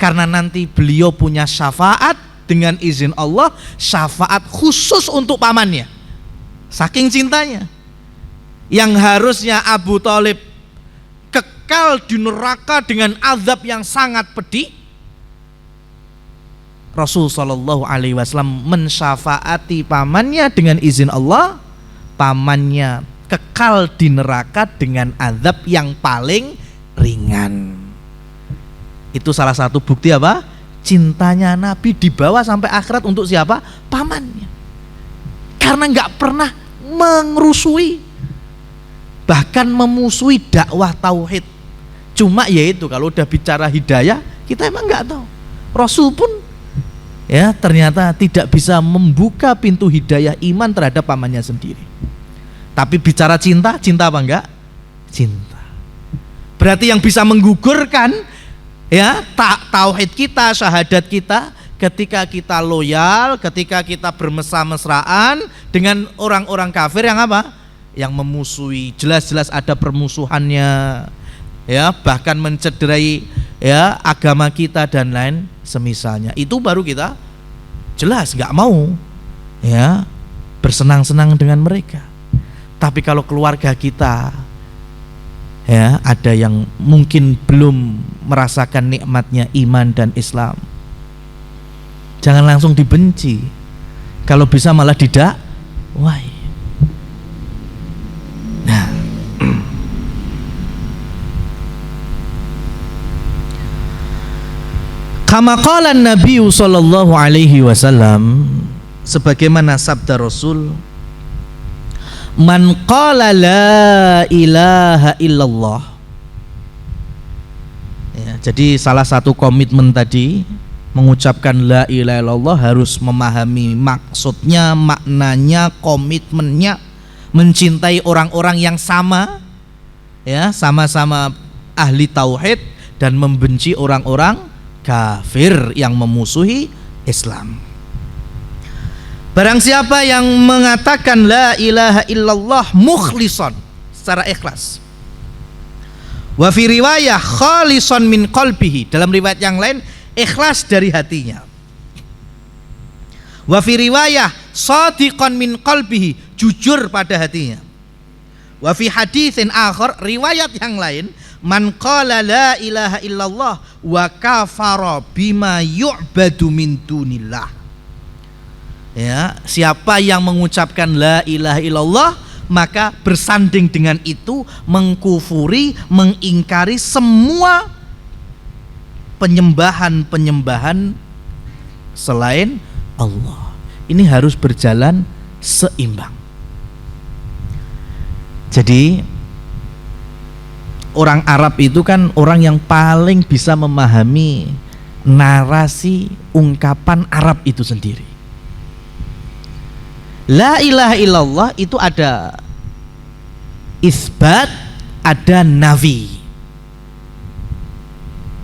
Karena nanti beliau punya syafaat dengan izin Allah, syafaat khusus untuk pamannya. Saking cintanya, yang harusnya Abu Thalib kekal di neraka dengan azab yang sangat pedih, Rasul Shallallahu Alaihi Wasallam mensyafaati pamannya dengan izin Allah, pamannya kekal di neraka dengan azab yang paling ringan. Itu salah satu bukti apa? Cintanya Nabi dibawa sampai akhirat untuk siapa? Pamannya. Karena nggak pernah mengerusui, bahkan memusuhi dakwah tauhid. Cuma yaitu kalau udah bicara hidayah, kita emang nggak tahu. Rasul pun ya ternyata tidak bisa membuka pintu hidayah iman terhadap pamannya sendiri. Tapi bicara cinta, cinta apa enggak? Cinta. Berarti yang bisa menggugurkan ya tauhid kita, syahadat kita, ketika kita loyal, ketika kita bermesra-mesraan dengan orang-orang kafir yang apa? Yang memusuhi, jelas-jelas ada permusuhannya, ya, bahkan mencederai ya agama kita dan lain semisalnya. Itu baru kita jelas nggak mau ya bersenang-senang dengan mereka. Tapi kalau keluarga kita ya ada yang mungkin belum merasakan nikmatnya iman dan Islam, jangan langsung dibenci. Kalau bisa malah didakwai. Nah, kama qala Nabi sallallahu alaihi wasallam, sebagaimana sabda Rasul, man qala la ilaha illallah. Ya, jadi salah satu komitmen tadi mengucapkan la ilaha illallah harus memahami maksudnya, maknanya, komitmennya, mencintai orang-orang yang sama ya, sama-sama ahli tauhid, dan membenci orang-orang kafir yang memusuhi Islam. Barang siapa yang mengatakan la ilaha illallah mukhlisan, secara ikhlas, wa fi riwayah khalisan min qalbihi, dalam riwayat yang lain ikhlas dari hatinya, wa fi riwayah shadiqan min qalbihi, jujur pada hatinya, wa fi haditsin akhar, riwayat yang lain, man qala la ilaha illallah wa kafara bima yu'badu min dunillah. Ya, siapa yang mengucapkan la ilaha illallah maka bersanding dengan itu mengkufuri, mengingkari semua penyembahan-penyembahan selain Allah. Ini harus berjalan seimbang. Jadi orang Arab itu kan orang yang paling bisa memahami narasi ungkapan Arab itu sendiri. La ilaha illallah itu ada isbat, ada nafi.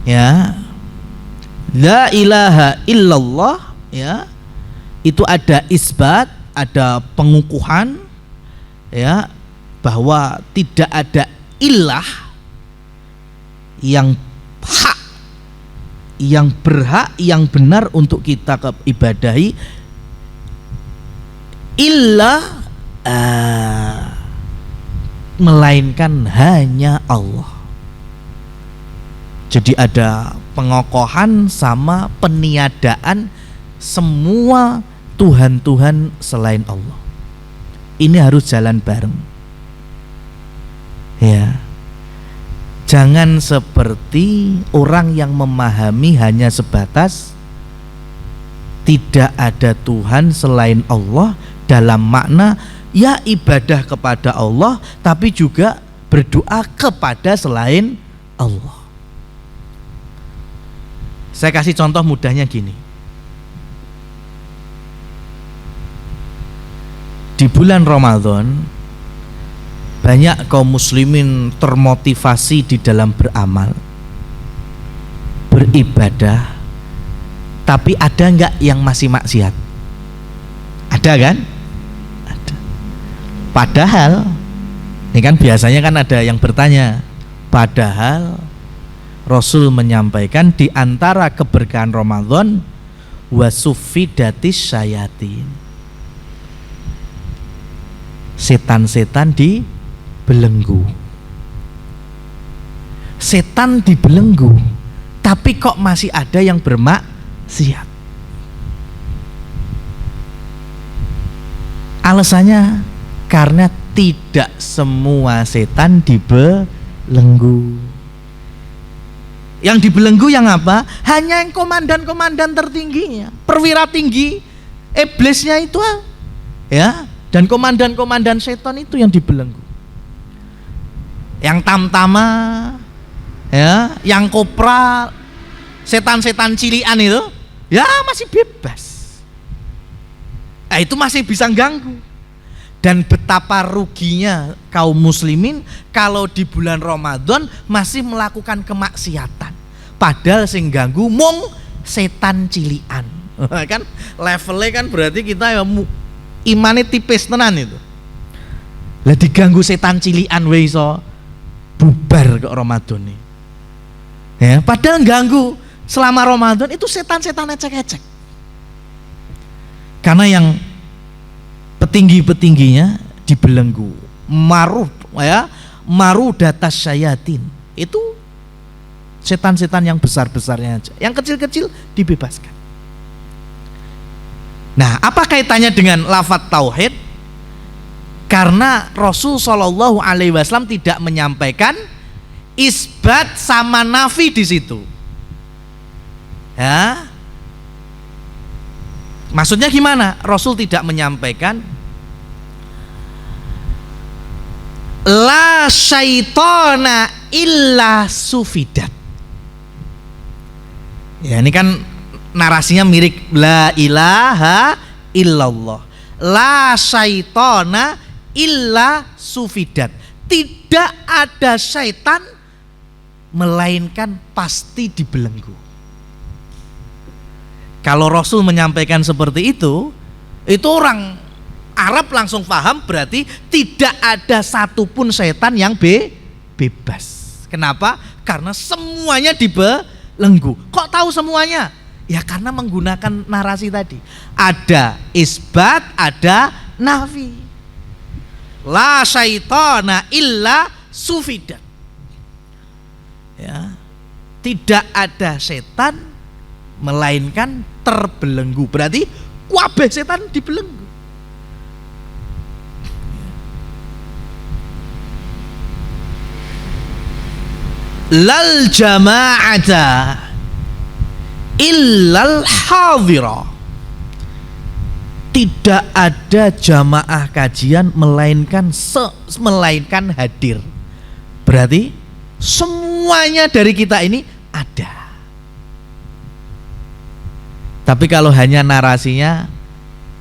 Ya, la ilaha illallah ya, itu ada isbat, ada pengukuhan ya, bahwa tidak ada ilah yang hak, yang berhak, yang benar untuk kita ibadahi illa melainkan hanya Allah. Jadi ada pengokohan sama peniadaan semua Tuhan-Tuhan selain Allah. Ini harus jalan bareng ya. Jangan seperti orang yang memahami hanya sebatas tidak ada Tuhan selain Allah, dalam makna ya ibadah kepada Allah tapi juga berdoa kepada selain Allah. Saya kasih contoh mudahnya gini. Di bulan Ramadan banyak kaum muslimin termotivasi di dalam beramal, beribadah, tapi ada enggak yang masih maksiat? Ada kan? Ada. Padahal ini kan biasanya kan ada yang bertanya, padahal Rasul menyampaikan di antara keberkahan Ramadan wasufidatis syayatin, setan-setan dibelenggu. Setan dibelenggu, tapi kok masih ada yang bermaksiat? Alasannya karena tidak semua setan dibelenggu. Yang dibelenggu yang apa? Hanya yang komandan-komandan tertingginya, perwira tinggi iblisnya itu ya, dan komandan-komandan setan itu yang dibelenggu. Yang tamtama ya, yang kopra, setan-setan cilian itu ya masih bebas. Itu masih bisa ganggu. Dan betapa ruginya kaum muslimin kalau di bulan Ramadan masih melakukan kemaksiatan, padahal sing ganggu mung setan cilian. Kan levelnya kan berarti kita ya imannya tipis tenan itu. Lah diganggu setan cilian wae iso bubar ke Ramadan nih. Ya, padahal ganggu selama Ramadan itu setan-setan ecek-ecek. Karena yang petinggi-petingginya dibelenggu, marudatas syayatin. Itu setan-setan yang besar-besarnya aja. Yang kecil-kecil dibebaskan. Nah, apa kaitannya dengan lafadz tauhid? Karena Rasul Shallallahu Alaihi Wasallam tidak menyampaikan isbat sama nafi di situ. Ya, maksudnya gimana? Rasul tidak menyampaikan la syaitona illa sufidat. Ya, ini kan narasinya mirip la ilaha illallah. La syaitona illa sufidat. Tidak ada syaitan melainkan pasti dibelenggu. Kalau Rasul menyampaikan seperti itu orang Arab langsung paham, berarti tidak ada satupun syaitan yang bebas. Kenapa? Karena semuanya dibelenggu. Kok tahu semuanya? Ya karena menggunakan narasi tadi. Ada isbat, ada nafi. La syaitana illa sufidat. Ya, tidak ada setan melainkan terbelenggu. Berarti kabeh setan dibelenggu. Lal jama'ata illal hadhira. Tidak ada jamaah kajian melainkan hadir. Berarti semuanya dari kita ini ada. Tapi kalau hanya narasinya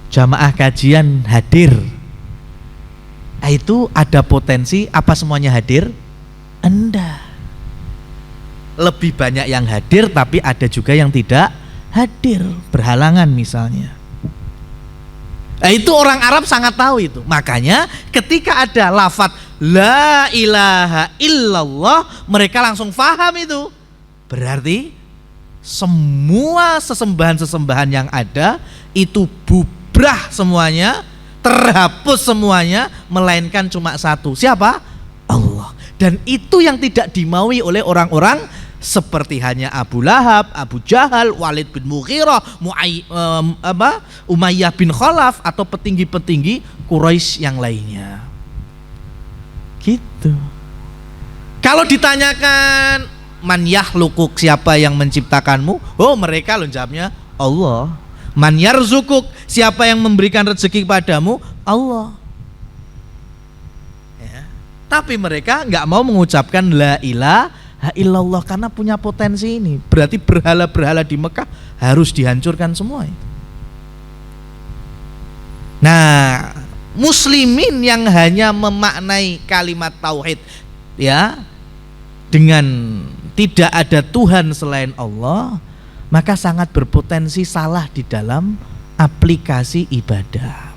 jamaah kajian hadir, itu ada potensi apa semuanya hadir? Enggak. Lebih banyak yang hadir, tapi ada juga yang tidak hadir, berhalangan misalnya. Nah, itu orang Arab sangat tahu itu. Makanya ketika ada lafadz la ilaha illallah, mereka langsung paham itu. Berarti semua sesembahan-sesembahan yang ada itu bubrah semuanya, terhapus semuanya, melainkan cuma satu. Siapa? Allah. Dan itu yang tidak dimaui oleh orang-orang seperti hanya Abu Lahab, Abu Jahal, Walid bin Mughirah, Umayyah bin Khalaf, atau petinggi-petinggi Quraisy yang lainnya. Gitu. Kalau ditanyakan man yahlukuk, siapa yang menciptakanmu? Oh, mereka loh jawabnya Allah. Man yarzukuk, siapa yang memberikan rezeki kepadamu? Allah. Ya. Tapi mereka nggak mau mengucapkan la ilaha illallah karena punya potensi ini. Berarti berhala-berhala di Mekah harus dihancurkan semua itu. Nah, muslimin yang hanya memaknai kalimat tauhid ya dengan tidak ada Tuhan selain Allah, maka sangat berpotensi salah di dalam aplikasi ibadah.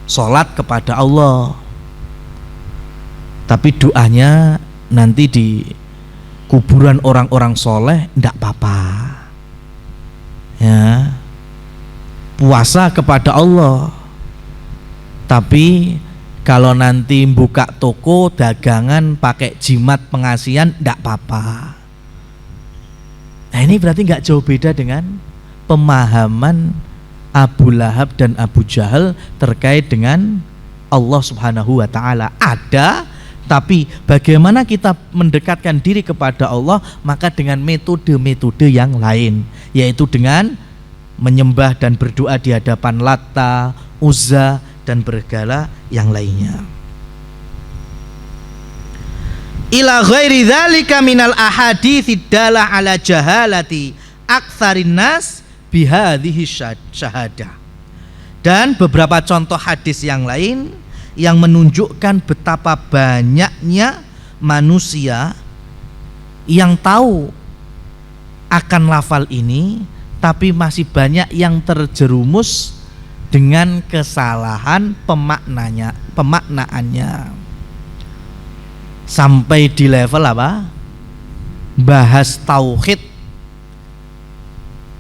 Sholat kepada Allah, tapi doanya nanti di kuburan orang-orang soleh, ndak apa-apa. Ya, puasa kepada Allah, tapi kalau nanti buka toko dagangan pakai jimat pengasihan, ndak apa-apa. Nah, ini berarti nggak jauh beda dengan pemahaman Abu Lahab dan Abu Jahal terkait dengan Allah Subhanahu wa Ta'ala. Ada, tapi bagaimana kita mendekatkan diri kepada Allah, maka dengan metode-metode yang lain, yaitu dengan menyembah dan berdoa di hadapan Latta, Uzza, dan berhala yang lainnya. Ila ghairi dzalika minal ahaditsi dalah ala jahalati aktsarin nas bihadhihi syahadah. Dan beberapa contoh hadis yang lain yang menunjukkan betapa banyaknya manusia yang tahu akan lafal ini, tapi masih banyak yang terjerumus dengan kesalahan pemaknaannya. sampai di level apa? Bahas tauhid,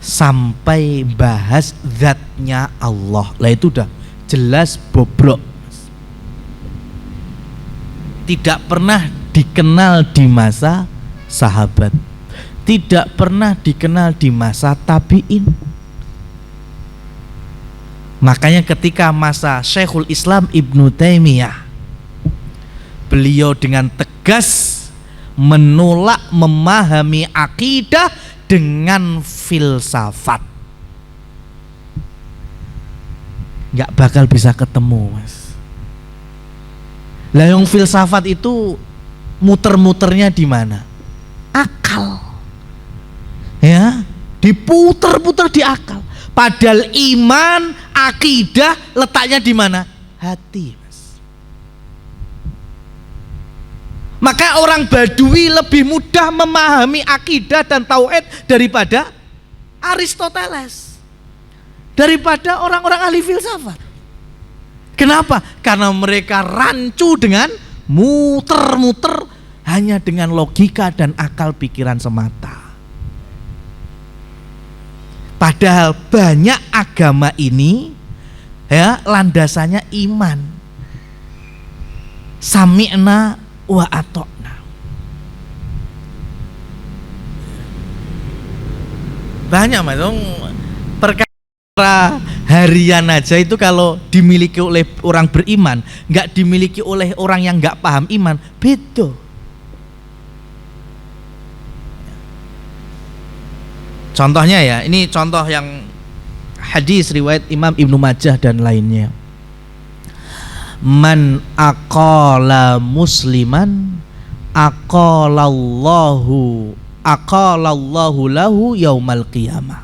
sampai bahas zatnya Allah. Lah itu udah jelas bobrok. Tidak pernah dikenal di masa sahabat, tidak pernah dikenal di masa tabi'in. Makanya ketika masa Syekhul Islam Ibnu Taimiyah, beliau dengan tegas menolak memahami akidah dengan filsafat. Nggak bakal bisa ketemu, Mas. Lah yang filsafat itu muter-muternya di mana? Akal. Ya, diputer-puter di akal. Padahal iman, akidah letaknya di mana? Hati, Mas. Maka orang Badui lebih mudah memahami akidah dan tauhid daripada Aristoteles, daripada orang-orang ahli filsafat. Kenapa? Karena mereka rancu dengan muter-muter hanya dengan logika dan akal pikiran semata. Padahal banyak agama ini ya landasannya iman. Sami'na wa atokna. Banyak, Mas, perkara harian aja itu kalau dimiliki oleh orang beriman, nggak dimiliki oleh orang yang nggak paham iman, beda. Contohnya ya, ini contoh yang hadis riwayat Imam Ibnu Majah dan lainnya. Man aqala musliman aqalallahu lahu yaumal qiyamah.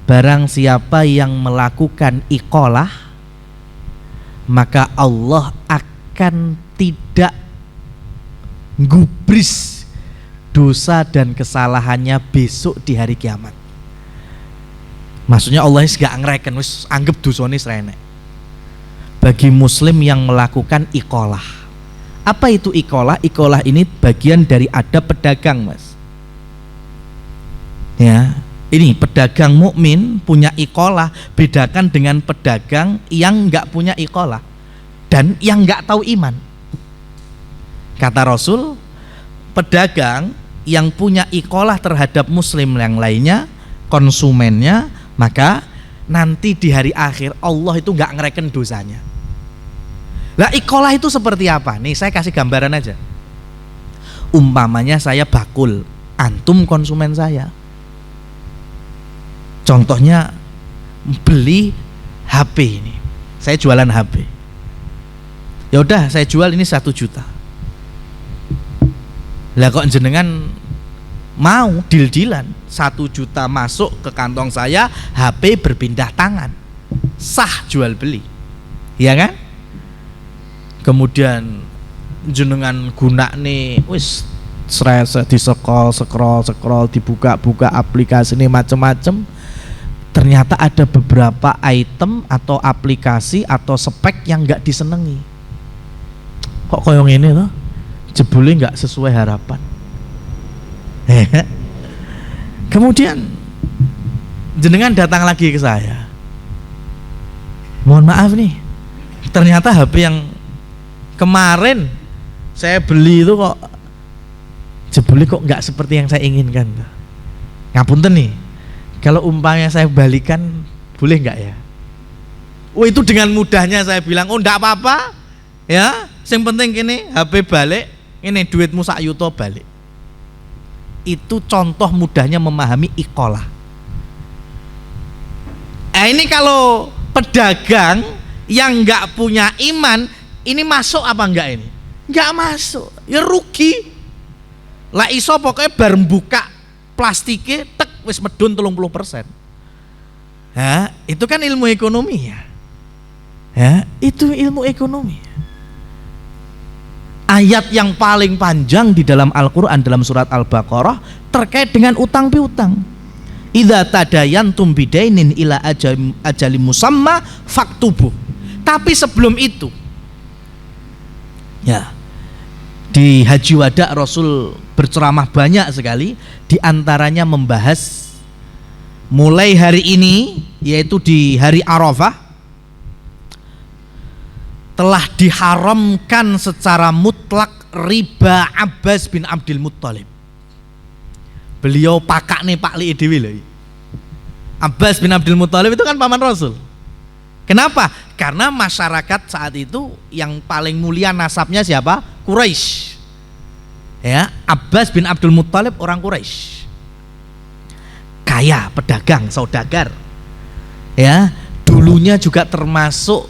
Barang siapa yang melakukan iqalah, maka Allah akan tidak gubris dosa dan kesalahannya besok di hari kiamat. Maksudnya Allah gak ngereken, wis anggap dosane srenek. Bagi muslim yang melakukan iqalah. Apa itu iqalah? Iqalah ini bagian dari adab pedagang, Mas. Ya, ini pedagang mukmin punya iqalah, bedakan dengan pedagang yang enggak punya iqalah dan yang enggak tahu iman. Kata Rasul, pedagang yang punya iqalah terhadap muslim yang lainnya, konsumennya, maka nanti di hari akhir Allah itu enggak ngereken dosanya. Lah iqalah itu seperti apa? Nih saya kasih gambaran aja. Umpamanya saya bakul, antum konsumen saya. Contohnya beli HP ini. Saya jualan HP. Ya udah saya jual ini 1 juta. Lah kok jenengan mau deal-dealan 1 juta masuk ke kantong saya, HP berpindah tangan. Sah jual beli. Ya kan? Kemudian jenengan guna nih wis di scroll dibuka aplikasi ini macem-macem, ternyata ada beberapa item atau aplikasi atau spek yang nggak disenangi. Kok koyong ini loh, jebule nggak sesuai harapan. Kemudian jenengan datang lagi ke saya, mohon maaf nih, ternyata HP yang kemarin saya beli itu kok jebule kok nggak seperti yang saya inginkan. Ngapunten nih, kalau umpamanya saya balikan boleh nggak ya? Oh itu dengan mudahnya saya bilang, oh nggak apa-apa ya, yang penting gini HP balik, ini duitmu sak yuto balik. Itu contoh mudahnya memahami iqalah. Ini kalau pedagang yang nggak punya iman, ini masuk apa enggak ini? Enggak masuk, ya rugi. Lah iso pokoknya bar buka plastiknya tek wis medun 30%. Ya, itu kan ilmu ekonomi ya. Ya, itu ilmu ekonomi. Ayat yang paling panjang di dalam Al-Qur'an dalam surat Al-Baqarah terkait dengan utang piutang. Idza tadayantum bidainin ila ajalim musamma faktubuh. Tapi sebelum itu ya, Di Haji Wada Rasul berceramah banyak sekali, di antaranya membahas mulai hari ini, yaitu di hari Arafah, telah diharamkan secara mutlak riba Abbas bin Abdul Muttalib. Beliau pakak nih Pak Li Dewi loh. Abbas bin Abdul Muttalib itu kan paman Rasul. Kenapa? Karena masyarakat saat itu yang paling mulia nasabnya siapa? Quraisy. Ya, Abbas bin Abdul Muttalib orang Quraisy. Kaya, pedagang, saudagar. Ya, dulunya juga termasuk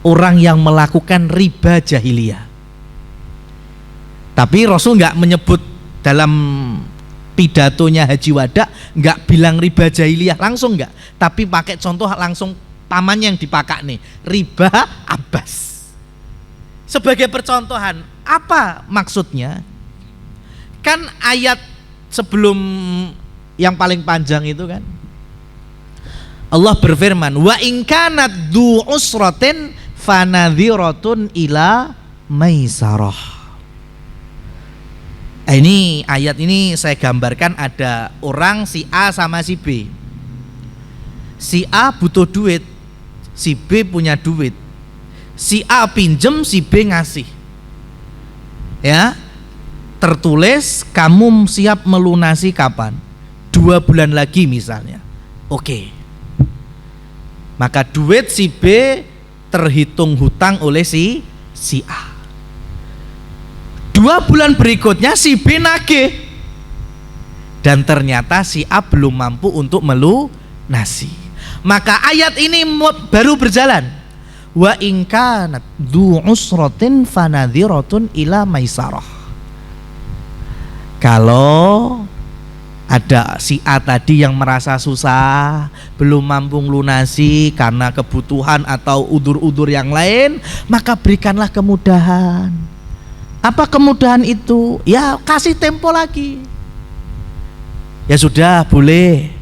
orang yang melakukan riba jahiliyah. Tapi Rasul nggak menyebut dalam pidatonya Haji Wada, nggak bilang riba jahiliyah langsung nggak, tapi pakai contoh langsung paman yang dipakai nih, riba Abbas. Sebagai percontohan, apa maksudnya? Kan ayat sebelum yang paling panjang itu kan Allah berfirman, wa in kanat du usratin fanadhiratun ila maisarah. Ini ayat ini saya gambarkan ada orang si A sama si B. Si A butuh duit, si B punya duit. Si A pinjem, si B ngasih. Ya, tertulis kamu siap melunasi kapan? 2 bulan lagi misalnya. Oke. Maka duit si B terhitung hutang oleh si A. 2 bulan berikutnya si B nagih. Dan ternyata si A belum mampu untuk melunasi. Maka ayat ini baru berjalan. Wa in kanat du usratin fanadhiratun ila maisarah. Kalau ada si A tadi yang merasa susah, belum mampu lunasi karena kebutuhan atau udur-udur yang lain, maka berikanlah kemudahan. Apa kemudahan itu? Ya kasih tempo lagi. Ya sudah, boleh.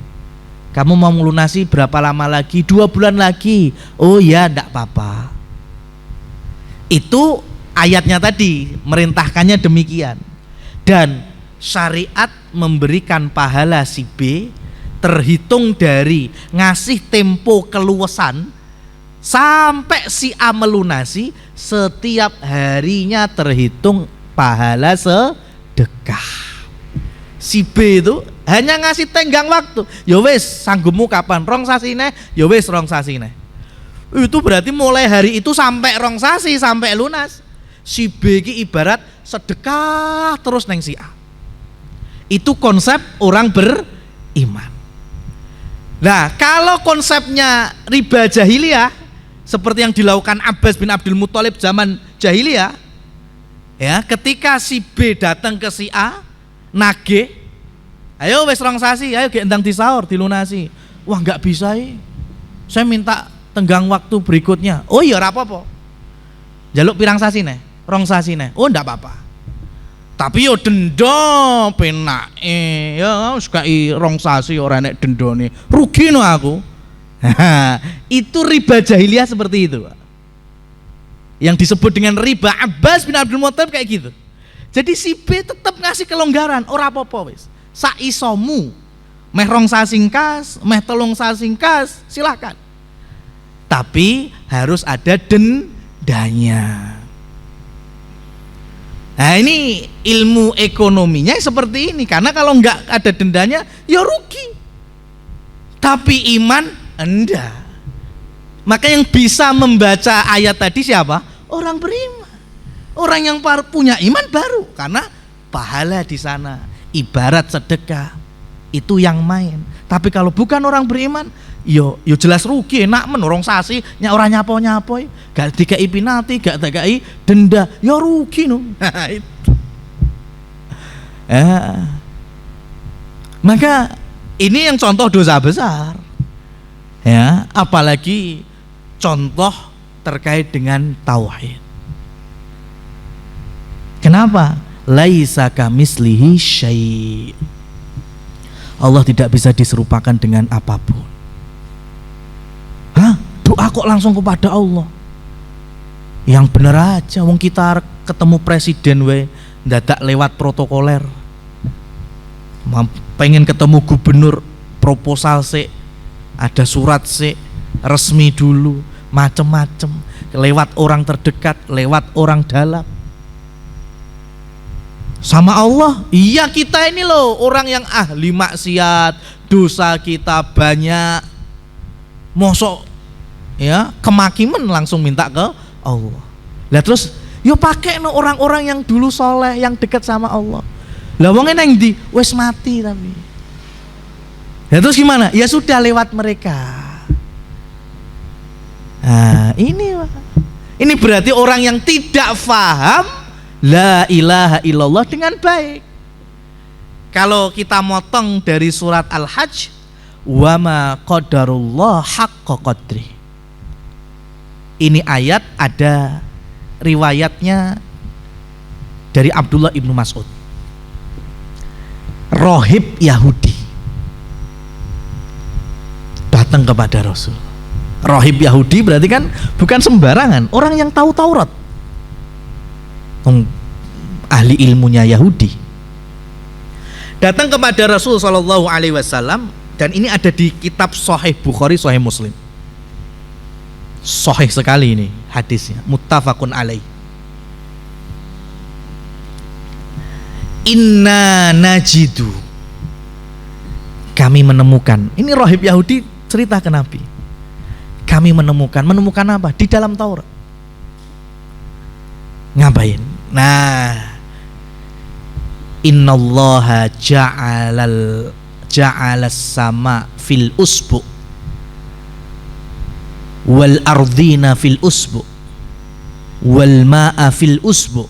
Kamu mau melunasi berapa lama lagi? 2 bulan lagi. Oh ya, enggak apa-apa. Itu ayatnya tadi merintahkannya demikian. Dan syariat memberikan pahala si B terhitung dari ngasih tempo keluasan sampai si A melunasi, setiap harinya terhitung pahala sedekah. Si B itu hanya ngasih tenggang waktu. Ya wis, sanggupmu kapan? Rong sasine, ya wis rong sasine. Itu berarti mulai hari itu sampai rong sasi sampai lunas. Si B ini ibarat sedekah terus neng si A. Itu konsep orang beriman. Nah, kalau konsepnya riba jahiliyah seperti yang dilakukan Abbas bin Abdul Muttalib zaman jahiliyah, ya, ketika si B datang ke si A, nagih, ayo wes rong sasi, ayo gendang disaur, dilunasi. Wah, nggak bisa saya minta tenggang waktu berikutnya. Oh iya, rapopo. Jaluk pirang sasi nih, rong sasi nih. Oh, ndak apa-apa. Tapi yo denda penake, ya sukai rong sasi ora nek dendane. Rugi no aku. Itu riba jahiliyah seperti itu, Pak. Yang disebut dengan riba Abbas bin Abdul Muttalib kayak gitu. Jadi si B tetap ngasih kelonggaran, ora apa-apa wis. Sak isomu, meh rong sasingkas, meh telung sasingkas, silakan. Tapi harus ada dendanya. Nah, ini ilmu ekonominya seperti ini, karena kalau nggak ada dendanya ya rugi. Tapi iman enggak. Maka yang bisa membaca ayat tadi siapa? Orang beriman. Orang yang punya iman baru, karena pahala di sana ibarat sedekah itu yang main. Tapi kalau bukan orang beriman, yo jelas rugi. Enak men orang sasi nya orang nyapo-nyapo, gak dikai penalti, gak dikai denda, yo rugi no. Itu. Maka ini yang contoh dosa besar. Ya, apalagi contoh terkait dengan tauhid. Kenapa? Laisa kamislihi syai'. Allah tidak bisa diserupakan dengan apapun. Hah? Doa kok langsung kepada Allah? Yang bener aja, wong kita ketemu presiden we Dadak lewat protokoler, pengen ketemu gubernur, proposal sih, ada surat sih, resmi dulu, macem-macem, lewat orang terdekat, lewat orang dalam. Sama Allah, iya kita ini loh orang yang ahli maksiat, dosa kita banyak, mosok ya kemakiman langsung minta ke Allah. Lah terus yo pakai no orang-orang yang dulu soleh, yang dekat sama Allah. Lah wong neng di wes mati tapi. Ya terus gimana? Ya sudah lewat mereka. Nah, ini berarti orang yang tidak faham la ilaha illallah dengan baik. Kalau kita motong dari surat Al-Hajj, wa ma qadarullah haqqa qadri. Ini ayat ada riwayatnya dari Abdullah ibnu Mas'ud. Rohib Yahudi datang kepada Rasul. Rohib Yahudi berarti kan bukan sembarangan, orang yang tahu Taurat, ahli ilmunya Yahudi, datang kepada Rasul Shallallahu Alaihi Wasallam, dan ini ada di kitab Sahih Bukhari, Sahih Muslim. Sahih sekali ini hadisnya, muttafaqun alaih. Inna najidu, kami menemukan, ini rohib Yahudi cerita ke Nabi, kami menemukan apa? Di dalam Taurat. Ngapain? Nah, innallaha ja'alas sama fil usbu wal ardina fil usbu wal ma'a fil usbu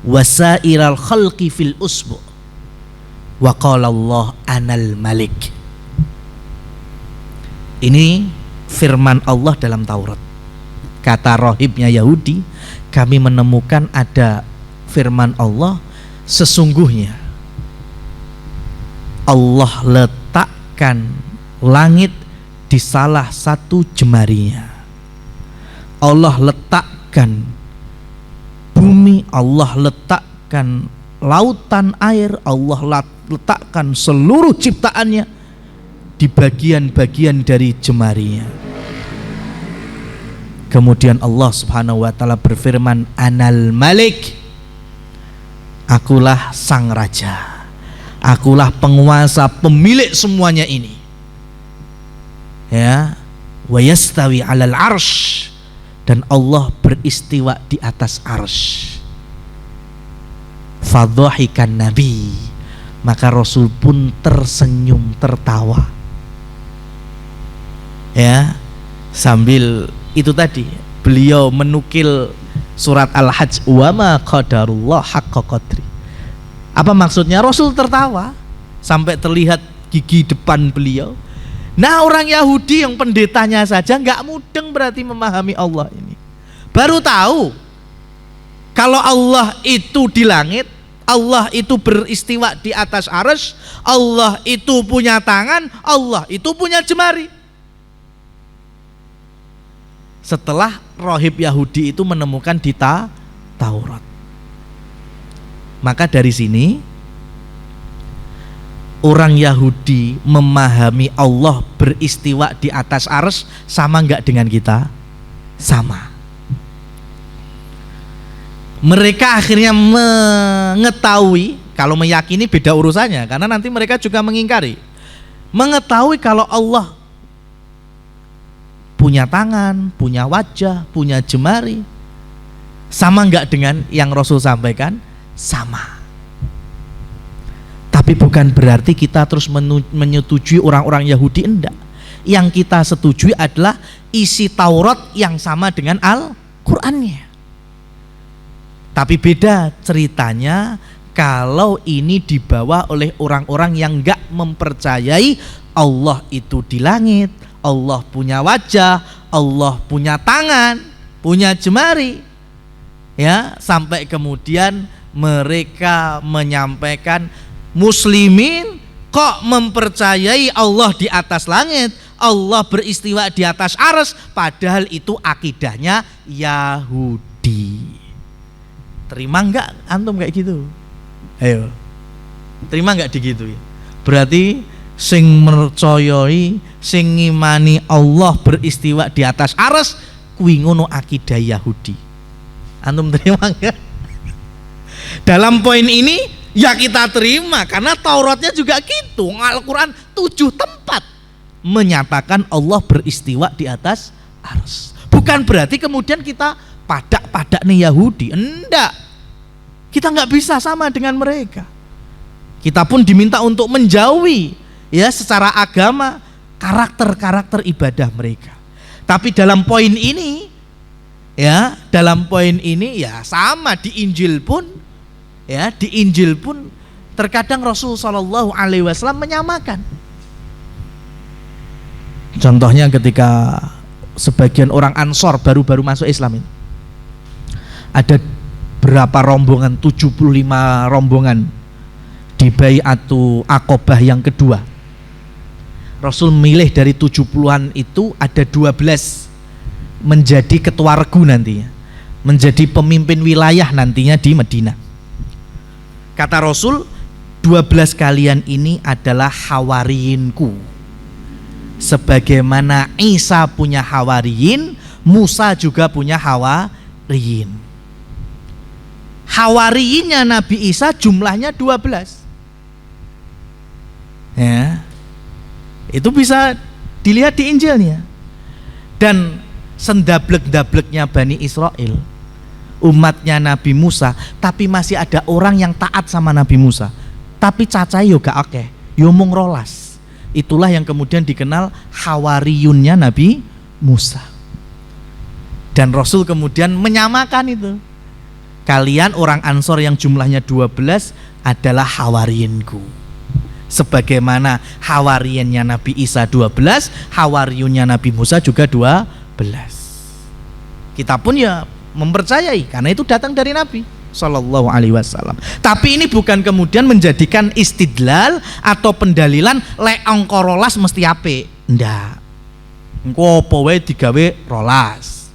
wasairal khalqi fil usbu wa qala Allah anal malik. Ini firman Allah dalam Taurat. Kata rohibnya Yahudi, kami menemukan ada firman Allah, sesungguhnya Allah letakkan langit di salah satu jemarinya, Allah letakkan bumi, Allah letakkan lautan air, Allah letakkan seluruh ciptaannya di bagian-bagian dari jemarinya. Kemudian Allah Subhanahu wa taala berfirman, Anal Malik, akulah sang raja, akulah penguasa, pemilik semuanya ini. Ya, wa yastawi 'alal arsy, dan Allah beristiwa di atas arsy. Fadhahikan Nabi, maka Rasul pun tersenyum tertawa. Ya, sambil itu tadi beliau menukil surat Al-Hajj, wa ma qadarullah haqqa qadri. Apa maksudnya? Rasul tertawa sampai terlihat gigi depan beliau. Nah, orang Yahudi yang pendetanya saja nggak mudeng berarti memahami Allah ini. Baru tahu kalau Allah itu di langit, Allah itu beristiwa di atas arsy, Allah itu punya tangan, Allah itu punya jemari. Setelah rohib Yahudi itu menemukan di Taurat. Maka dari sini orang Yahudi memahami Allah beristiwa di atas arsy sama enggak dengan kita? Sama. Mereka akhirnya mengetahui, kalau meyakini beda urusannya, karena nanti mereka juga mengingkari. Mengetahui kalau Allah punya tangan, punya wajah, punya jemari. Sama enggak dengan yang Rasul sampaikan? Sama. Tapi bukan berarti kita terus menyetujui orang-orang Yahudi, enggak. Yang kita setujui adalah isi Taurat yang sama dengan Al-Qur'annya. Tapi beda ceritanya kalau ini dibawa oleh orang-orang yang enggak mempercayai Allah itu di langit, Allah punya wajah, Allah punya tangan, punya jemari. Ya, sampai kemudian mereka menyampaikan, muslimin kok mempercayai Allah di atas langit, Allah beristiwa di atas arsy, padahal itu akidahnya Yahudi. Terima enggak antum kayak gitu? Ayo. Terima nggak digituin? Berarti sing mercoyoi, sing ngimani Allah beristiwa di atas arsy kuwi ngono akidah Yahudi. Antum terima nggak? Dalam poin ini ya kita terima karena Tauratnya juga gitu. Al-Qur'an 7 tempat menyatakan Allah beristiwa di atas arsy. Bukan berarti kemudian kita padak-padak nih Yahudi. Enggak. Kita nggak bisa sama dengan mereka. Kita pun diminta untuk menjauhi ya secara agama karakter-karakter ibadah mereka. Tapi dalam poin ini ya, dalam poin ini ya sama di Injil pun ya, di Injil pun terkadang Rasul Shallallahu Alaihi Wasallam menyamakan. Contohnya ketika sebagian orang Ansor baru-baru masuk Islam ini, ada berapa rombongan, 75 rombongan di Bai'atu Aqobah yang kedua. Rasul milih dari 70-an itu ada 12 menjadi ketua regu nantinya, menjadi pemimpin wilayah nantinya di Madinah. Kata Rasul, 12 kalian ini adalah hawariyinku. Sebagaimana Isa punya hawariyin, Musa juga punya hawariyin. Hawariyinnya Nabi Isa jumlahnya 12. Ya, itu bisa dilihat di Injilnya. Dan sendablek-dableknya Bani Israel, umatnya Nabi Musa, tapi masih ada orang yang taat sama Nabi Musa, tapi cacai yo gak akeh, yo mung rolas. Itulah yang kemudian dikenal hawariyunnya Nabi Musa. Dan Rasul kemudian menyamakan itu. Kalian orang Ansor yang jumlahnya 12 adalah hawariyinku. Sebagaimana hawariannya Nabi Isa 12, hawariyunnya Nabi Musa juga 12. Kita pun ya mempercayai karena itu datang dari Nabi Sallallahu Alaihi Wasallam. Tapi ini bukan kemudian menjadikan istidlal atau pendalilan lek angka rolas mesti apik. Ndak. Engko apa wae digawe rolas.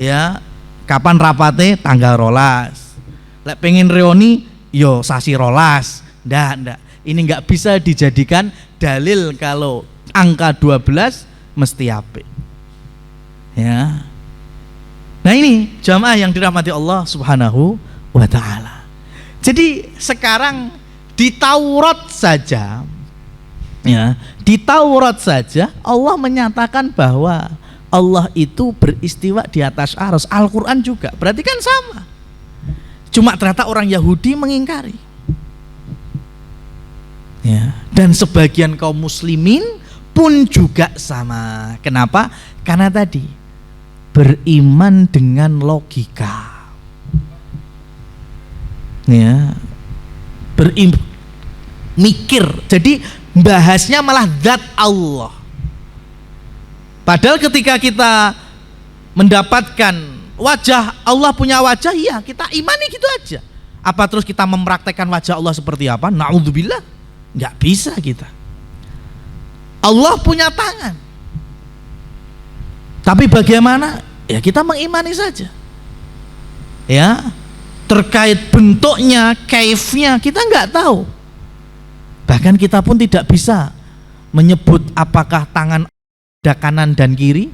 Ya, kapan rapate tanggal rolas. Lek pengen reuni yo sasi rolas. Ndak. Ini nggak bisa dijadikan dalil kalau angka 12 mesti apik. Ya. Nah ini jamaah yang dirahmati Allah Subhanahu wa ta'ala. Jadi sekarang di Taurat saja ya, di Taurat saja Allah menyatakan bahwa Allah itu beristiwa di atas arsy. Al-Qur'an juga. Berarti kan sama. Cuma ternyata orang Yahudi mengingkari. Ya, dan sebagian kaum muslimin pun juga sama. Kenapa? Karena tadi beriman dengan logika. Ya, mikir. Jadi bahasnya malah zat Allah. Padahal ketika kita mendapatkan wajah Allah punya wajah, ya kita imani gitu aja. Apa terus kita mempraktekkan wajah Allah seperti apa? Na'udzubillah. Nggak bisa kita. Allah punya tangan, tapi bagaimana? Ya kita mengimani saja. Ya, terkait bentuknya, kaifnya kita nggak tahu. Bahkan kita pun tidak bisa menyebut apakah tangan ada kanan dan kiri.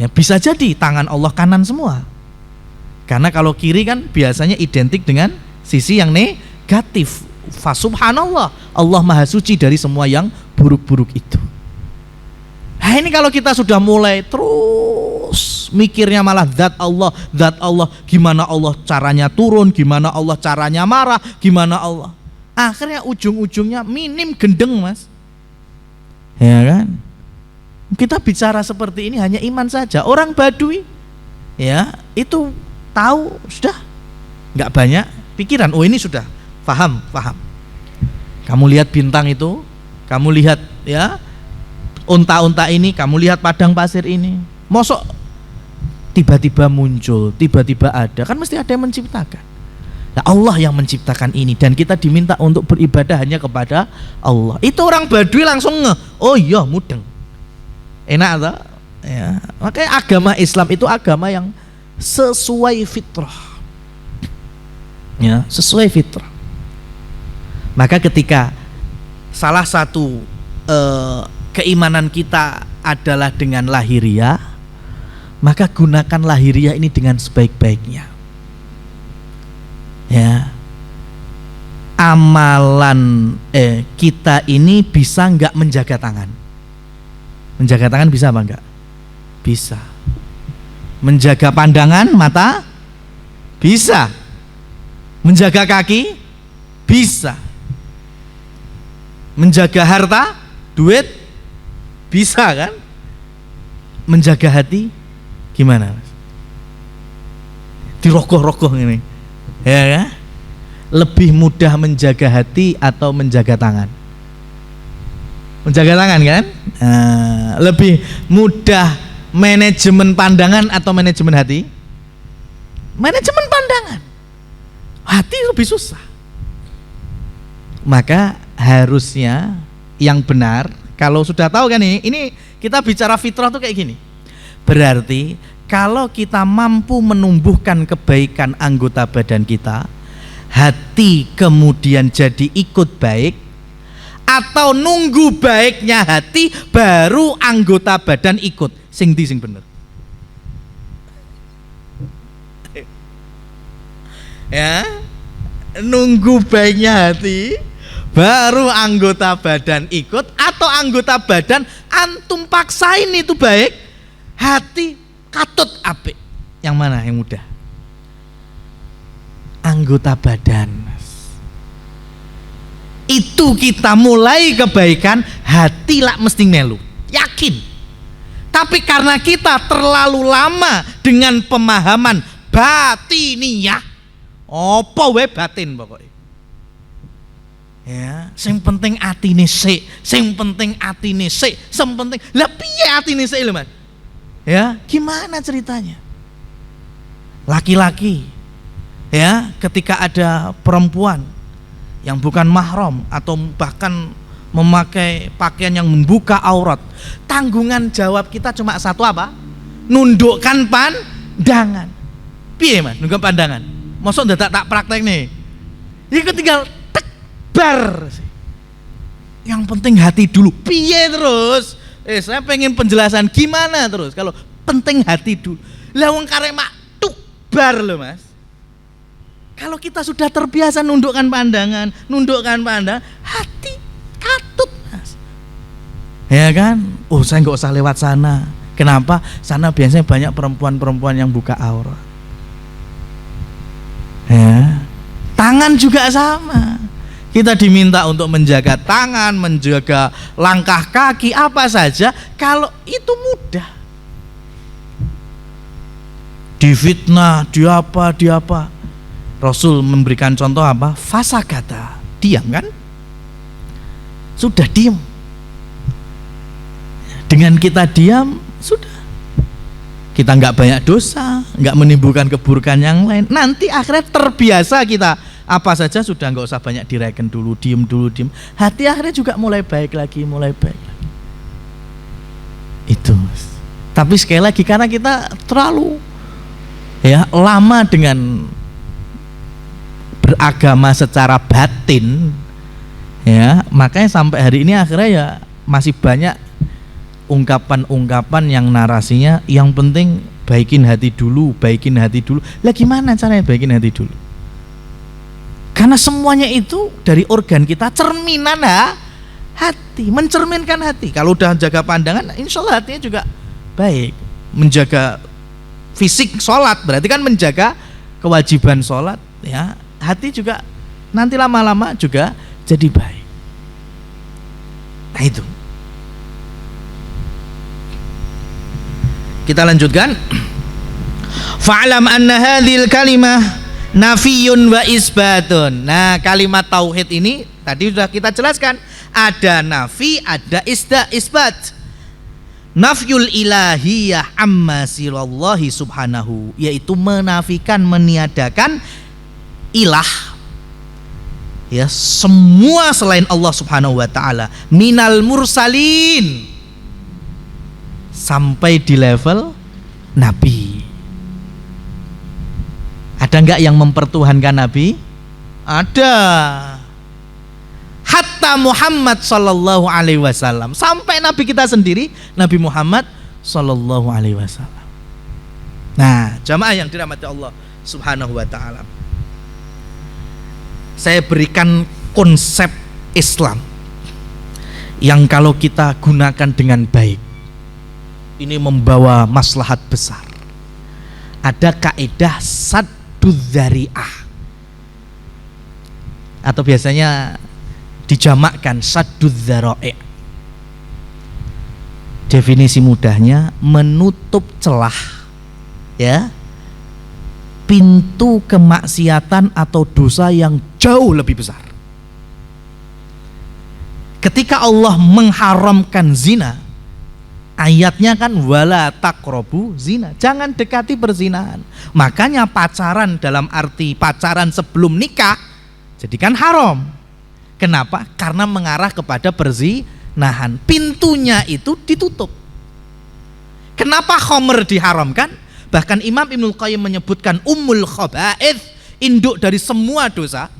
Ya bisa jadi tangan Allah kanan semua. Karena kalau kiri kan biasanya identik dengan sisi yang negatif. Fasubhanallah, Allah maha suci dari semua yang buruk-buruk itu. Nah ini kalau kita sudah mulai terus mikirnya malah zat Allah, gimana Allah caranya turun, gimana Allah caranya marah, gimana Allah, akhirnya ujung-ujungnya minim gendeng mas. Ya kan? Kita bicara seperti ini hanya iman saja. Orang Badui ya itu tahu sudah, nggak banyak pikiran. Oh ini sudah paham. Kamu lihat bintang itu, kamu lihat ya unta-unta ini, kamu lihat padang pasir ini. Mosok tiba-tiba muncul, tiba-tiba ada, kan mesti ada yang menciptakan. Nah, Allah yang menciptakan ini dan kita diminta untuk beribadah hanya kepada Allah. Itu orang Badui langsung oh iya mudeng. Enak atau? Ya. Makanya agama Islam itu agama yang sesuai fitrah. Ya, sesuai fitrah. Maka ketika salah satu keimanan kita adalah dengan lahiriah, maka gunakan lahiriah ini dengan sebaik-baiknya. Ya, amalan kita ini bisa nggak menjaga tangan? Menjaga tangan bisa apa enggak? Bisa. Menjaga pandangan mata? Bisa. Menjaga kaki? Bisa. Menjaga harta? Duit? Bisa kan? Menjaga hati? Gimana? Dirogoh-rogoh ini. Ya kan? Lebih mudah menjaga hati atau menjaga tangan? Menjaga tangan kan? Lebih mudah manajemen pandangan atau manajemen hati? Manajemen pandangan. Hati lebih susah. Maka harusnya yang benar, kalau sudah tahu kan ini kita bicara fitrah tuh kayak gini. Berarti kalau kita mampu menumbuhkan kebaikan anggota badan kita, hati kemudian jadi ikut baik, atau nunggu baiknya hati baru anggota badan ikut, sing di sing bener. Ya, nunggu baiknya hati baru anggota badan ikut, atau anggota badan antum paksain itu baik, hati katut apik. Yang mana yang mudah? Anggota badan. Itu kita mulai kebaikan, hati lah mesti melu, yakin. Tapi karena kita terlalu lama dengan pemahaman batiniyah, apa wae batin pokoknya. Ya, sing penting atine sik, sing penting atine sik, sing penting. Lah piye atine sik lho, Mas? Ya, gimana ceritanya? Laki-laki ya, ketika ada perempuan yang bukan mahram atau bahkan memakai pakaian yang membuka aurat, tanggungan jawab kita cuma satu, apa? Nundukkan pandangan. Piye Mas, nundukkan pandangan? Mosok ndak tak praktek nih. Iku tinggal tekbar. Yang penting hati dulu. Piye terus? Saya pengen penjelasan gimana terus kalau penting hati dulu. Lah wong karek mak tukbar loh Mas. Kalau kita sudah terbiasa nundukkan pandangan, hati katut Mas. Ya kan? Oh, saya nggak usah lewat sana. Kenapa? Sana biasanya banyak perempuan-perempuan yang buka aurat. Ya. Tangan juga sama. Kita diminta untuk menjaga tangan, menjaga langkah kaki, apa saja. Kalau itu mudah. Difitnah, diapa. Rasul memberikan contoh apa? Fasakata, diam kan? Sudah diam. Dengan kita diam, sudah. Kita nggak banyak dosa, nggak menimbulkan keburukan yang lain. Nanti akhirnya terbiasa kita, apa saja sudah nggak usah banyak direken dulu, diem. Hati akhirnya juga mulai baik lagi. Itu. Tapi sekali lagi karena kita terlalu lama dengan beragama secara batin, makanya sampai hari ini akhirnya masih banyak ungkapan-ungkapan yang narasinya yang penting baikin hati dulu. Lah gimana caranya baikin hati dulu? Karena semuanya itu dari organ kita, cerminan hati, mencerminkan hati. Kalau udah jaga pandangan, insya Allah hatinya juga baik. Menjaga fisik sholat berarti kan menjaga kewajiban sholat, ya. Hati juga nanti lama-lama juga jadi baik. Nah itu. Kita lanjutkan. Fa'lam anna hadhil kalimah nafiyun wa isbatun. Nah, kalimat tauhid ini tadi sudah kita jelaskan, ada nafi, ada isbat. Nafyul ilahiyah amma siwallahi subhanahu, yaitu menafikan, meniadakan ilah, ya, semua selain Allah subhanahu wa ta'ala, minal mursalin, sampai di level nabi. Ada enggak yang mempertuhankan nabi? Ada. hatta Muhammad sallallahu alaihi wasallam, sampai nabi kita sendiri Nabi Muhammad sallallahu alaihi wasallam. Nah, jamaah yang dirahmati Allah Subhanahu wa taala, saya berikan konsep Islam yang kalau kita gunakan dengan baik ini membawa maslahat besar. Ada kaidah sadduz dzari'ah, atau biasanya dijamakkan sadduz dzara'i'. Definisi mudahnya menutup celah, ya, pintu kemaksiatan atau dosa yang jauh lebih besar. Ketika Allah mengharamkan zina, ayatnya kan wala taqrabu zina, jangan dekati perzinahan. Makanya pacaran dalam arti pacaran sebelum nikah jadikan haram. Kenapa? Karena mengarah kepada perzinahan. Pintunya itu ditutup. Kenapa khamr diharamkan? Bahkan Imam Ibnul Qayyim menyebutkan ummul khaba'ith, induk dari semua dosa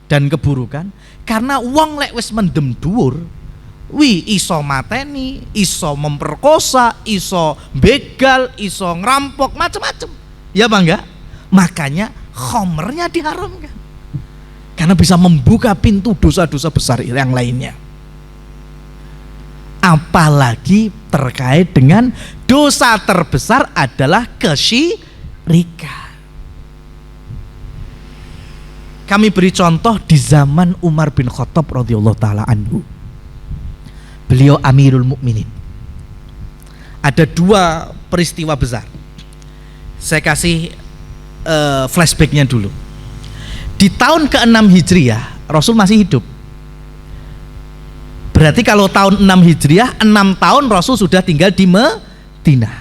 dan keburukan. Karena wong lek wis mendem dhuwur, wi iso mateni, iso memperkosa, iso begal, iso ngerampok, macam-macam. Ya bangga. Makanya khamrnya diharamkan. Karena bisa membuka pintu dosa-dosa besar yang lainnya. Apalagi terkait dengan dosa terbesar adalah kesyirikan. Kami beri contoh di zaman Umar bin Khattab radhiyallahu taala anhu. Beliau Amirul Mukminin. Ada dua peristiwa besar. Saya kasih flashbacknya dulu. Di tahun ke-6 Hijriah Rasul masih hidup. Berarti kalau tahun 6 Hijriah 6 tahun Rasul sudah tinggal di Madinah.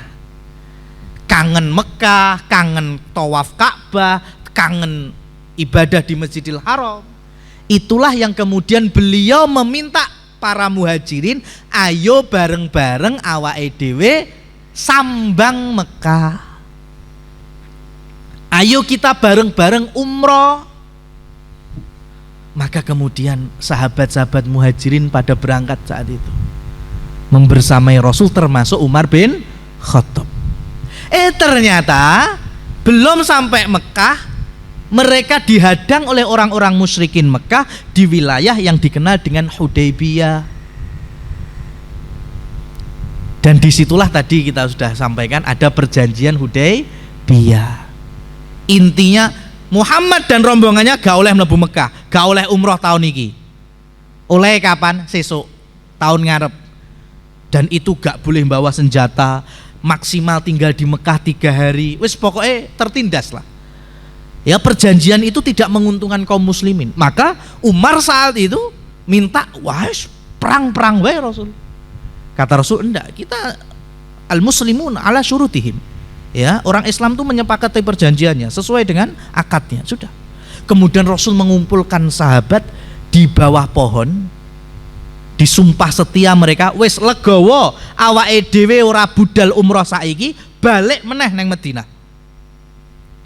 Kangen Mekah, kangen tawaf Ka'bah, kangen ibadah di Masjidil Haram. Itulah yang kemudian beliau meminta para muhajirin, ayo bareng-bareng awake dhewe sambang Mekah. Ayo kita bareng-bareng umroh. Maka kemudian sahabat-sahabat muhajirin pada berangkat saat itu membersamai Rasul, termasuk Umar bin Khattab. Ternyata belum sampai Mekah, mereka dihadang oleh orang-orang musyrikin Mekah di wilayah yang dikenal dengan Hudaybiyah. Dan disitulah tadi kita sudah sampaikan ada perjanjian Hudaybiyah. Intinya Muhammad dan rombongannya gak oleh mlebu Mekah, gak oleh umroh tahun ini. Oleh kapan? Sesuk, tahun ngarep. Dan itu gak boleh bawa senjata, maksimal tinggal di Mekah 3 hari. Wis pokoknya tertindas lah. Ya, perjanjian itu tidak menguntungkan kaum muslimin. Maka Umar saat itu minta, wah perang-perang wae Rasul. Kata Rasul, enggak, kita al-muslimun ala syurutihim. Ya, orang Islam itu menyepakati perjanjiannya sesuai dengan akadnya, sudah. Kemudian Rasul mengumpulkan sahabat di bawah pohon, disumpah setia mereka, wis legowo awake dhewe ora budal umroh saiki, balik meneh nang Madinah.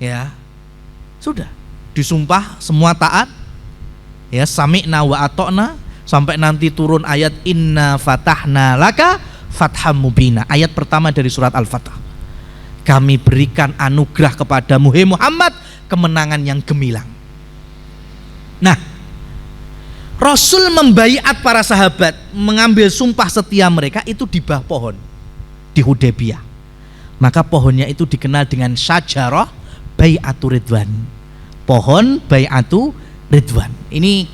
Ya, sudah, disumpah semua taat. Ya, sami'na wa ata'na, sampai nanti turun ayat inna fatahna laka fatham mubina, ayat pertama dari surat Al-Fatah. Kami berikan anugerah kepadamu hai Muhammad, kemenangan yang gemilang. Nah, Rasul membaiat para sahabat, mengambil sumpah setia mereka itu di bawah pohon di Hudaybiyah. Maka pohonnya itu dikenal dengan syajarah bai'atu ridwan, pohon bai'atu ridwan. Ini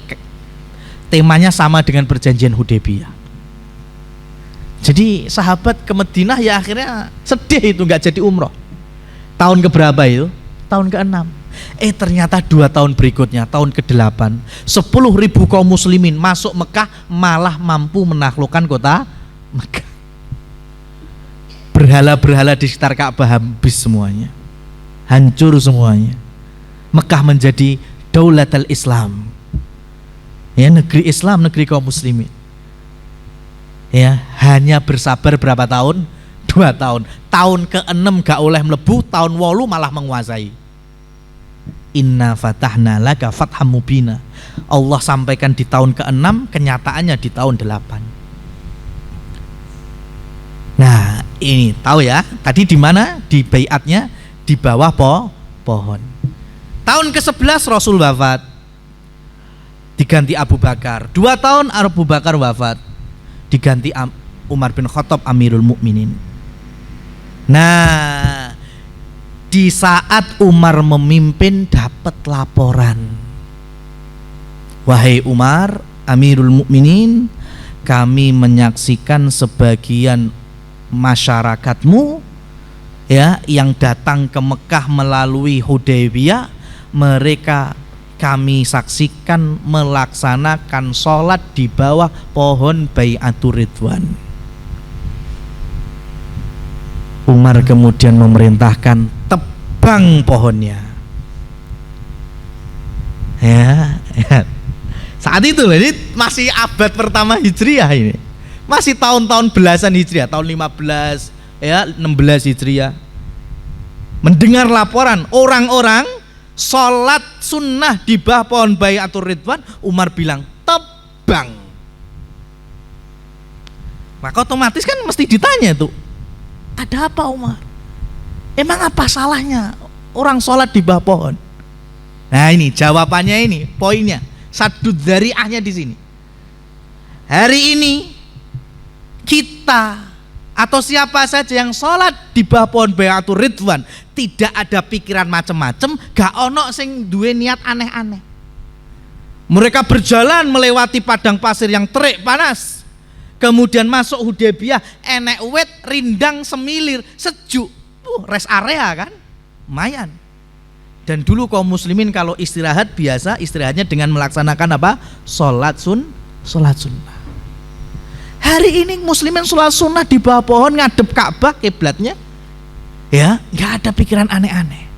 temanya sama dengan perjanjian Hudaybiyah. Jadi sahabat ke Madinah ya akhirnya sedih itu nggak jadi umroh. Tahun keberapa itu? Tahun ke-6. Ternyata 2 tahun berikutnya, tahun ke-8, 10.000 kaum muslimin masuk Mekah, malah mampu menaklukkan kota Mekah. Berhala-berhala di sekitar Ka'bah habis semuanya, hancur semuanya. Mekah menjadi Daulatul Islam, ya, negeri Islam, negeri kaum muslimin. Ya, hanya bersabar berapa tahun? 2 tahun. Tahun ke-6 gak oleh mlebu, tahun 8 malah menguasai. Inna fatahna laka fatham mubina. Allah sampaikan di tahun ke-6, kenyataannya di tahun 8. Nah, ini tahu ya, tadi di mana? Di baiatnya di bawah pohon. Tahun ke-11 Rasul wafat, diganti Abu Bakar. 2 tahun Abu Bakar wafat, diganti Umar bin Khattab Amirul Mukminin. Nah, di saat Umar memimpin dapat laporan, wahai Umar Amirul Mukminin, kami menyaksikan sebagian masyarakatmu ya yang datang ke Mekah melalui Hudaybiyah, mereka kami saksikan melaksanakan sholat di bawah pohon Bai'atur Ridwan. Umar kemudian memerintahkan tebang pohonnya. Ya. Saat itu ini masih abad pertama Hijriah ini. Masih tahun-tahun belasan Hijriah, tahun 15 ya 16 Hijriah. Mendengar laporan orang-orang sholat sunnah di bawah pohon Bai'atur Ridwan, Umar bilang tebang. Maka otomatis kan mesti ditanya tuh, ada apa Umar? Emang apa salahnya orang sholat di bawah pohon? Nah ini jawabannya, ini poinnya, sadud dzari'ahnya di sini. Hari ini kita atau siapa saja yang sholat di bawah pohon Bai'atur Ridwan tidak ada pikiran macem-macem, gak ono sing duwe niat aneh-aneh. Mereka berjalan melewati padang pasir yang terik panas, kemudian masuk Hudaybiyah, enek wet rindang semilir sejuk, rest area kan, lumayan. Dan dulu kaum muslimin kalau istirahat biasa istirahatnya dengan melaksanakan apa? Sholat sunnah. Hari ini muslimin sholat sunnah di bawah pohon ngadep Ka'bah kiblatnya, ya nggak ada pikiran aneh-aneh.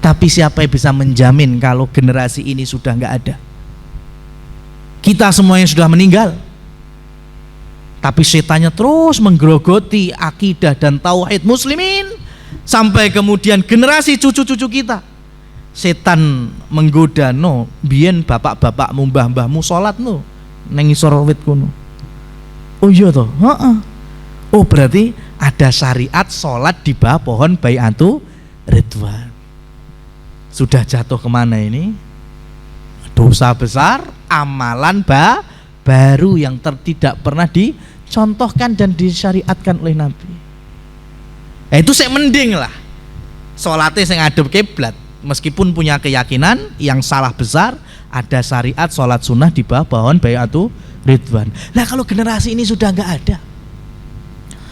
Tapi siapa yang bisa menjamin kalau generasi ini sudah nggak ada? Kita semuanya sudah meninggal. Tapi setannya terus menggerogoti akidah dan tauhid muslimin sampai kemudian generasi cucu-cucu kita. Setan menggoda, no, biyen bapak-bapakmu, mbah-mbahmu sholat no neng isor wit kuno. Oh iya toh, oh berarti ada syariat sholat di bawah pohon Bai'atur Ridwan. Sudah jatuh kemana ini? Dosa besar, amalan baru yang tidak pernah dicontohkan dan disyariatkan oleh Nabi. Itu saya mending lah sholatnya saya ngadep kiblat, meskipun punya keyakinan yang salah besar, ada syariat sholat sunnah di bawah pohon Bai'atur Ridwan. Nah kalau generasi ini sudah nggak ada,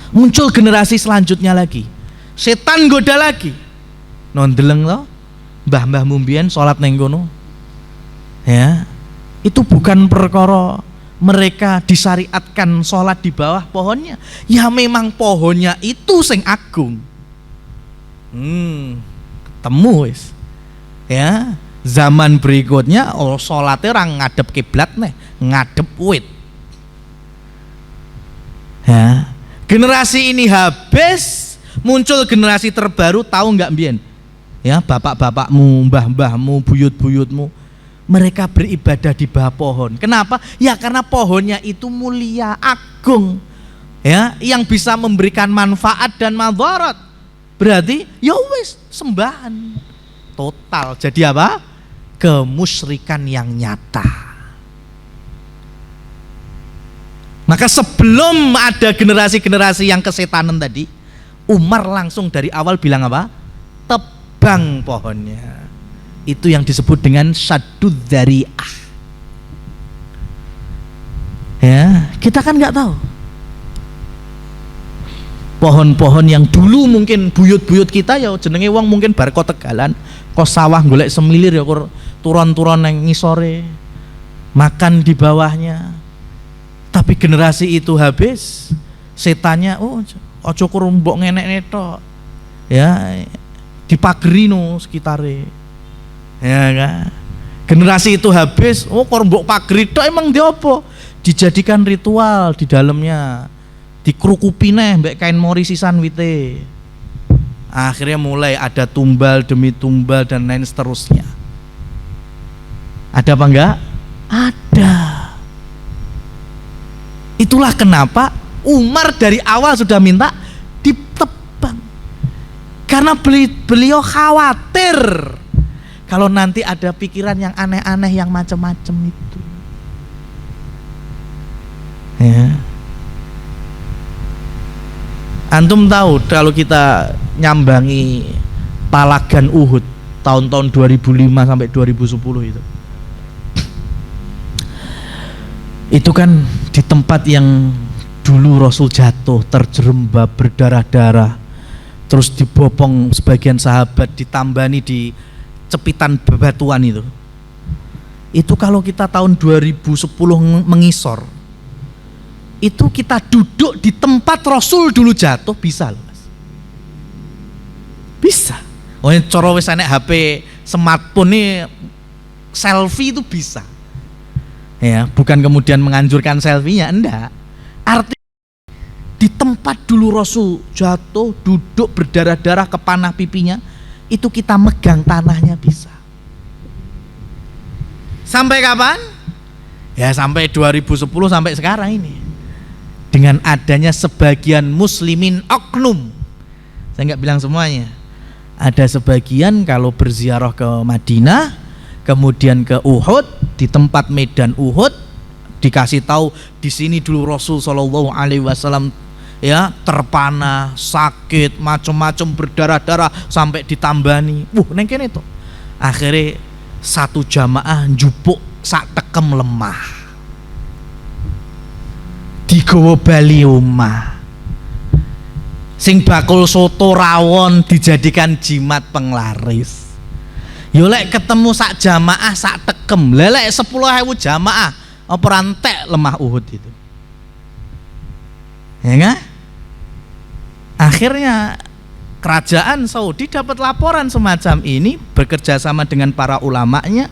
muncul generasi selanjutnya lagi, setan goda lagi, nondeleng loh mbah-mbah mumbian sholat neng kono, ya itu bukan perkara mereka disyariatkan sholat di bawah pohonnya, ya memang pohonnya itu sing agung. Ketemu wis, ya zaman berikutnya sholatnya orang ngadep kiblat nih, ngadep wit. Ya, generasi ini habis, muncul generasi terbaru. Tahu nggak mbien? Ya bapak-bapakmu, mbah-mbahmu, buyut-buyutmu, mereka beribadah di bawah pohon. Kenapa? Ya karena pohonnya itu mulia, agung, ya, yang bisa memberikan manfaat dan madharat. Berarti ya wis sembahan total. Jadi apa? Kemusyrikan yang nyata. Maka sebelum ada generasi-generasi yang kesetanan tadi, Umar langsung dari awal bilang apa? Tebang pohonnya. Itu yang disebut dengan sadud dzari'ah. Ya, kita kan nggak tahu. Pohon-pohon yang dulu mungkin buyut-buyut kita ya jenenge wong mungkin bar kok tegalan, kok sawah golek semilir ya kur turon-turon nang ngisore, makan di bawahnya. Tapi generasi itu habis, setannya ojo kur mbok ngenek tok. Ya, dipageri no sekitare. Ya kan? Generasi itu habis, kok mbok pageri tok emang dia apa? Dijadikan ritual di dalamnya. Dikrukupi neh mbek kain mori sisan wite. Akhirnya mulai ada tumbal demi tumbal dan lain seterusnya. Ada apa enggak? Ada. Itulah kenapa Umar dari awal sudah minta ditebang. Karena beliau khawatir kalau nanti ada pikiran yang aneh-aneh, yang macam-macam itu. Ya. Antum tahu kalau kita nyambangi Palagan Uhud tahun-tahun 2005 sampai 2010 itu kan di tempat yang dulu Rasul jatuh, terjerembab, berdarah-darah, terus dibopong sebagian sahabat, ditambani di cepitan bebatuan itu kalau kita tahun 2010 mengisor, itu kita duduk di tempat Rasul dulu jatuh, bisa loh Mas, bisa. Oh ini coro wis enek HP smartphone nih, selfie itu bisa ya, bukan kemudian menganjurkan selfie-nya, enggak. Artinya di tempat dulu Rasul jatuh, duduk berdarah-darah ke panah pipinya, itu kita megang tanahnya bisa. Sampai kapan? Ya sampai 2010 sampai sekarang ini. Dengan adanya sebagian muslimin oknum, saya nggak bilang semuanya, ada sebagian kalau berziarah ke Madinah, kemudian ke Uhud, di tempat medan Uhud dikasih tahu di sini dulu Rasul Shallallahu Alaihi Wasallam ya terpanah, sakit, macam-macam, berdarah-darah sampai ditambani. Neng kene to. Akhirnya satu jamaah njupuk sak tekem lemah. Digawa bali omah. Sing bakul soto rawon dijadikan jimat penglaris. Yo lek ketemu sak jamaah sak tekem, lek 10.000 jamaah apa rantek lemah Uhud itu. Ya enggak? Akhirnya kerajaan Saudi dapat laporan semacam ini, bekerja sama dengan para ulamanya,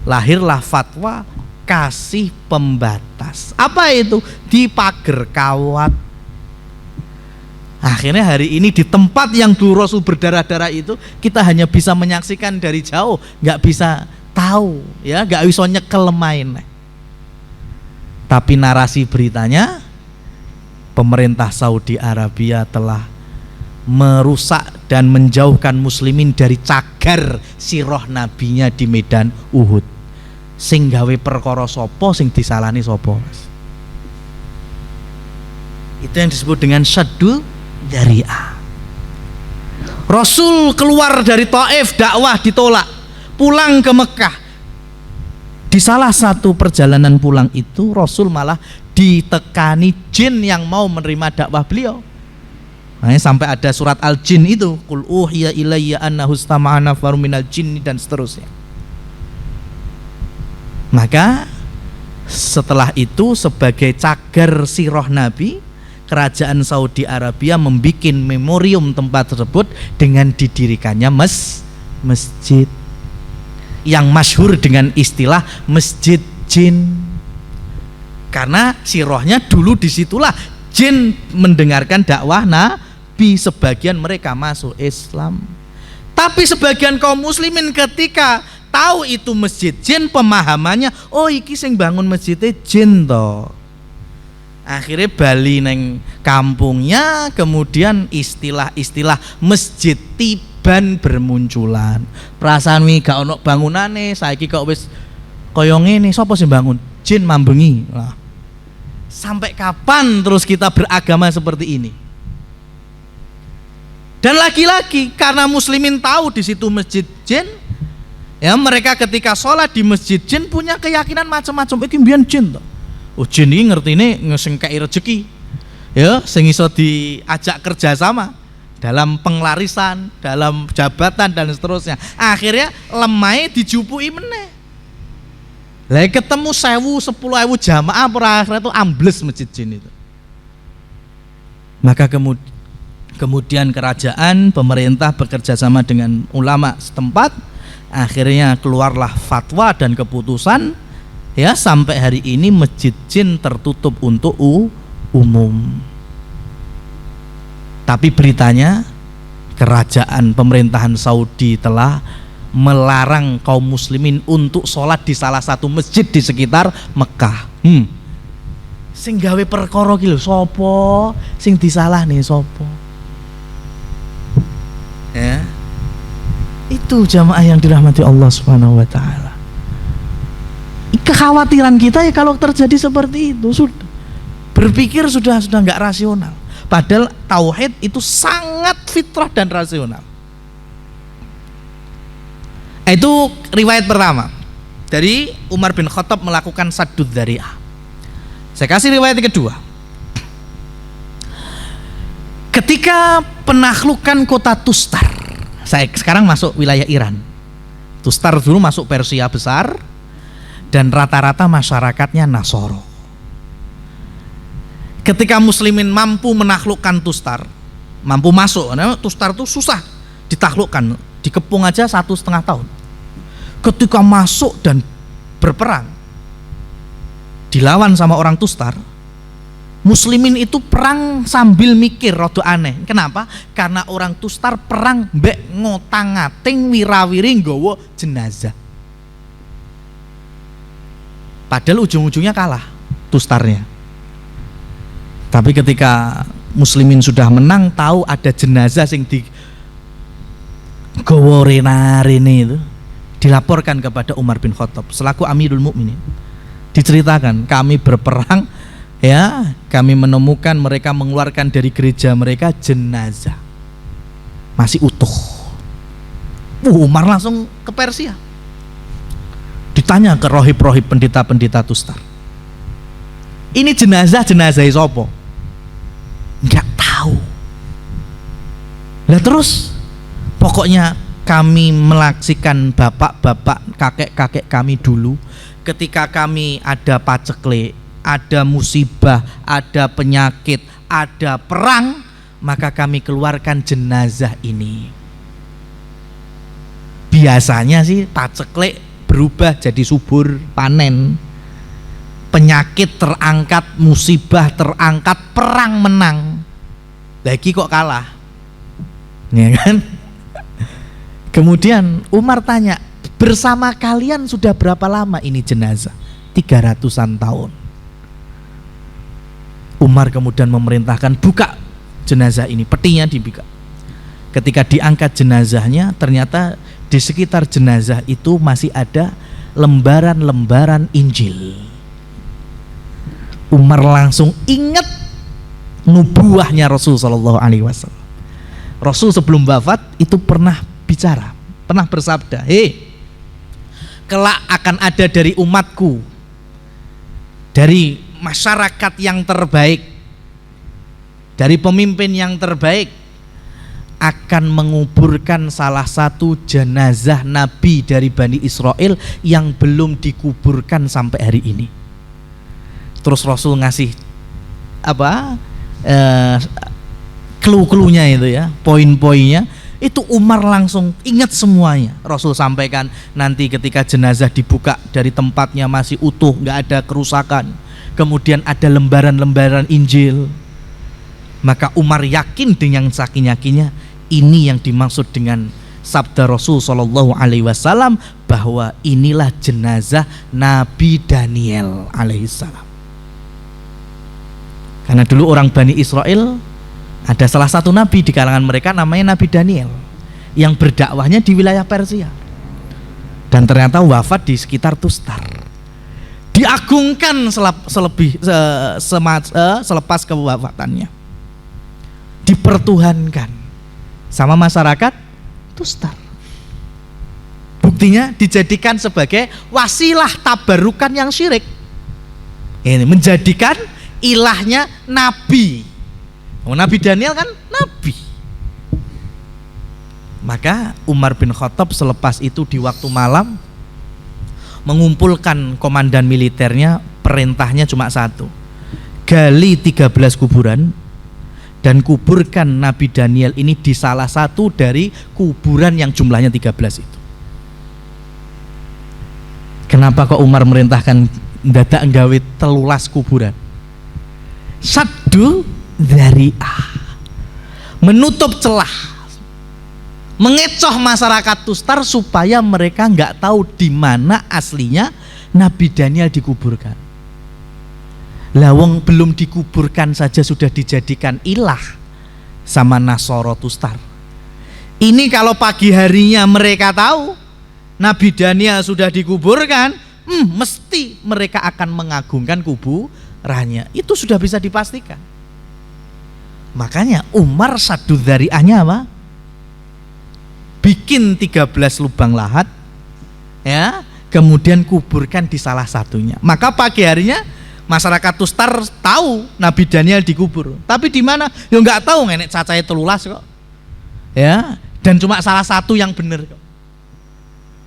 lahirlah fatwa kasih pembatas. Apa itu? Di pagar kawat. Akhirnya hari ini di tempat yang dulu Rasul berdarah-darah itu, kita hanya bisa menyaksikan dari jauh, nggak bisa tahu, ya, nggak bisa nyekel main. Tapi narasi beritanya, pemerintah Saudi Arabia telah merusak dan menjauhkan muslimin dari cagar sirah nabinya di medan Uhud. Sing gawe perkara sapa, sing disalani sapa, Mas. Itu yang disebut dengan syaddu dzari'ah. Rasul keluar dari Taif, dakwah ditolak, pulang ke Mekah. Di salah satu perjalanan pulang itu Rasul malah ditekani jin yang mau menerima dakwah beliau. Nah, sampai ada surat Al-Jin itu, qul uhiya ilayya annahu istama'a nafarun minal jinni, dan seterusnya. Maka setelah itu sebagai cagar sirah Nabi, kerajaan Saudi Arabia membuat memorium tempat tersebut dengan didirikannya masjid yang masyhur dengan istilah Masjid Jin. Karena sirahnya dulu disitulah jin mendengarkan dakwah Nabi, sebagian mereka masuk Islam. Tapi sebagian kaum muslimin ketika tahu itu masjid jin, pemahamannya, oh iki sing bangun masjidnya jin toh. Akhirnya bali neng kampungnya, kemudian istilah-istilah masjid tiban bermunculan. Perasaan wi gak ono bangunane, saiki kok wis kaya ngene, sapa sing bangun? Jin mambengi. Nah, sampai kapan terus kita beragama seperti ini? Dan lagi-lagi karena muslimin tahu di situ masjid jin, ya mereka ketika sholat di masjid jin punya keyakinan macam-macam. Iki mbiyen jin toh. Oh jin iki ngertine ngesengkai rezeki. Ya, sing iso diajak kerjasama dalam penglarisan, dalam jabatan dan seterusnya. Akhirnya lemai dijupui meneh. Lah ketemu 10.000 jamaah akhirnya itu ambles masjid jin itu. Maka kemudian kerajaan, pemerintah bekerja sama dengan ulama setempat, akhirnya keluarlah fatwa dan keputusan, ya, sampai hari ini masjid jin tertutup untuk umum. Tapi beritanya kerajaan pemerintahan Saudi telah melarang kaum muslimin untuk sholat di salah satu masjid di sekitar Mekah. Sing gawe perkara ki lho sapa? Sing disalahne sapa? Ya. Itu jamaah yang dirahmati Allah Subhanahu wa taala. Kekhawatiran kita ya kalau terjadi seperti itu, sudah berpikir sudah enggak rasional. Padahal tauhid itu sangat fitrah dan rasional. Itu riwayat pertama dari Umar bin Khattab melakukan saddud dzari'ah. Saya kasih riwayat kedua. Ketika penaklukan kota Tustar, saya sekarang masuk wilayah Iran. Tustar dulu masuk Persia besar dan rata-rata masyarakatnya Nasoro. Ketika muslimin mampu menaklukkan Tustar, mampu masuk, karena Tustar itu susah ditaklukkan, dikepung aja 1,5 tahun. Ketika masuk dan berperang, dilawan sama orang Tustar, muslimin itu perang sambil mikir, rada aneh. Kenapa? Karena orang Tustar perang mbek ngotang-ating wirawiri nggawa jenazah. Padahal ujung-ujungnya kalah Tustarnya. Tapi ketika muslimin sudah menang, tahu ada jenazah sing di gowo rene itu, dilaporkan kepada Umar bin Khattab selaku Amirul Mukminin. Diceritakan, kami berperang ya, kami menemukan mereka mengeluarkan dari gereja mereka jenazah masih utuh. Umar langsung ke Persia, ditanya ke rohib-rohib pendeta-pendeta Tustar, ini jenazah sopo? Nggak tahu. Lah terus pokoknya kami melaksikan bapak-bapak, kakek-kakek kami dulu, ketika kami ada paceklik, ada musibah, ada penyakit, ada perang, maka kami keluarkan jenazah ini. Biasanya sih paceklik berubah jadi subur, panen. Penyakit terangkat, musibah terangkat, perang menang. Lagi kok kalah, ya kan? Kemudian Umar tanya, bersama kalian sudah berapa lama ini jenazah? 300-an tahun. Umar kemudian memerintahkan buka jenazah ini, petinya dibuka. Ketika diangkat jenazahnya, ternyata di sekitar jenazah itu masih ada lembaran-lembaran Injil. Umar langsung ingat nubuahnya Rasul Shallallahu Alaihi Wasallam. Rasul sebelum wafat itu pernah bicara, pernah bersabda, kelak akan ada dari umatku, dari masyarakat yang terbaik, dari pemimpin yang terbaik, akan menguburkan salah satu jenazah Nabi dari Bani Israel yang belum dikuburkan sampai hari ini. Terus Rasul ngasih clue-cluenya itu ya, poin-poinnya. Itu Umar langsung ingat semuanya. Rasul sampaikan nanti ketika jenazah dibuka dari tempatnya masih utuh, nggak ada kerusakan, kemudian ada lembaran-lembaran Injil, maka Umar yakin dengan saking yakinnya ini yang dimaksud dengan sabda Rasul Shallallahu Alaihi Wasallam bahwa inilah jenazah Nabi Daniel alaihissalam. Karena dulu orang Bani Israel ada salah satu nabi di kalangan mereka namanya Nabi Daniel yang berdakwahnya di wilayah Persia dan ternyata wafat di sekitar Tustar. Diagungkan selepas kewafatannya, dipertuhankan sama masyarakat Tustar. Buktinya dijadikan sebagai wasilah tabarukan yang syirik. Ini menjadikan ilahnya nabi. Nabi Daniel kan nabi. Maka Umar bin Khattab selepas itu di waktu malam mengumpulkan komandan militernya, perintahnya cuma satu, gali 13 kuburan dan kuburkan Nabi Daniel ini di salah satu dari kuburan yang jumlahnya 13 itu. Kenapa kok Umar merintahkan dadak nggawe 13 kuburan? Saddu dzari'ah, menutup celah mengecoh masyarakat Tustar supaya mereka nggak tahu di mana aslinya Nabi Daniel dikuburkan. Lawang belum dikuburkan saja sudah dijadikan ilah sama Nasoro Tustar. Ini kalau pagi harinya mereka tahu Nabi Daniel sudah dikuburkan, mesti mereka akan mengagungkan kuburannya. Itu sudah bisa dipastikan. Makanya Umar Sadudzari'ahnya apa? Bikin 13 lubang lahat, ya, kemudian kuburkan di salah satunya. Maka pagi harinya masyarakat Tustar tahu Nabi Daniel dikubur. Tapi di mana? Ya nggak tahu, ngenek cacai 13 kok. Ya, dan cuma salah satu yang benar kok.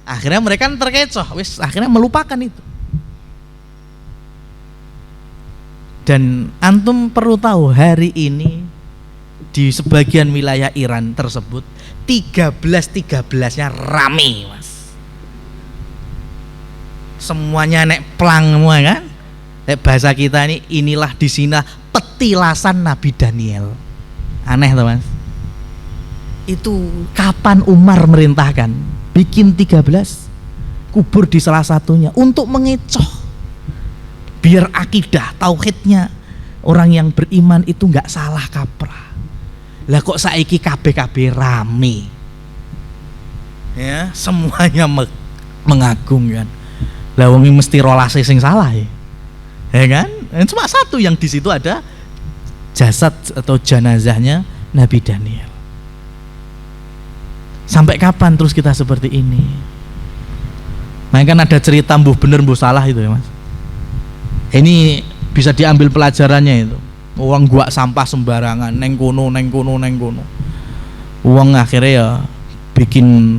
Akhirnya mereka terkecoh, akhirnya melupakan itu. Dan antum perlu tahu hari ini di sebagian wilayah Iran tersebut 13-13-nya rame, Mas. Semuanya nek plang semua kan? Nek bahasa kita ini, inilah di sini petilasan Nabi Daniel. Aneh tuh, Mas. Itu kapan Umar merintahkan bikin 13 kubur di salah satunya untuk mengecoh, biar akidah tauhidnya orang yang beriman itu nggak salah kaprah. Lah kok saiki kabeh rame, ya semuanya mengagungkan. Lah wong mesti rolase sing salah ya kan? Cuma satu yang di situ ada jasad atau jenazahnya Nabi Daniel. Sampai kapan terus kita seperti ini? Makanya kan ada cerita mbuh bener mbuh salah itu ya, Mas. Ini bisa diambil pelajarannya itu. Uang gua sampah sembarangan, neng kono. Uang akhirnya ya bikin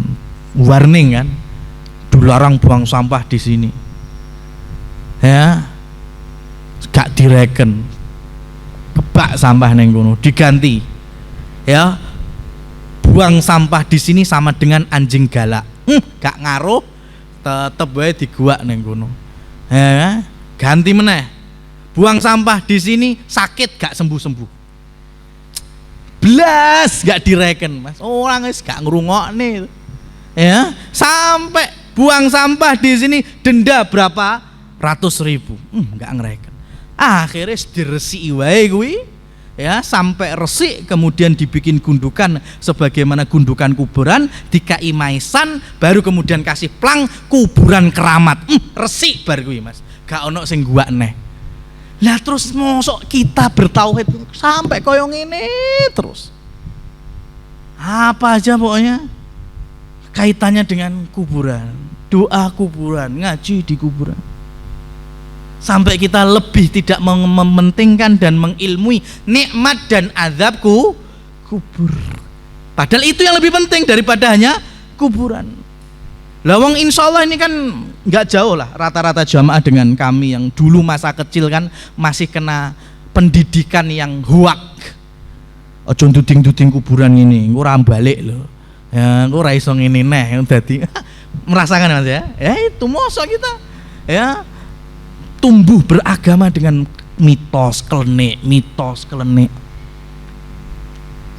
warning kan, dilarang buang sampah di sini. Ya, gak direken, kebak sampah neng kono, diganti. Ya, buang sampah di sini sama dengan anjing galak. Gak ngaruh, tetep wae diguak neng kono. Ya, ganti meneh. Buang sampah di sini sakit gak sembuh-sembuh. Blas gak direken, Mas. Orang wis gak ngrungokne. Ya, sampai buang sampah di sini denda berapa ratus ribu. Gak ngereken. Akhirnya diresiki wae kuwi. Ya, sampai resik kemudian dibikin gundukan sebagaimana gundukan kuburan, dikai maisan, baru kemudian kasih plang kuburan keramat. Resik bar kuwi, Mas. Gak ono sing guak neh. Lah terus mosok kita bertauhid sampai koyong ini terus. Apa aja pokoknya kaitannya dengan kuburan, doa kuburan, ngaji di kuburan. Sampai kita lebih tidak mementingkan dan mengilmui nikmat dan azab kubur. Padahal itu yang lebih penting daripada hanya kuburan. Lawang insya Allah ini kan nggak jauh lah rata-rata jamaah dengan kami yang dulu masa kecil kan masih kena pendidikan yang huak. Ojo duding-duding kuburan ini, gue balik loh. Ya, gue raiso ngene neh yang tadi merasakan Mas ya. Ya itu mosok kita ya tumbuh beragama dengan mitos klenik.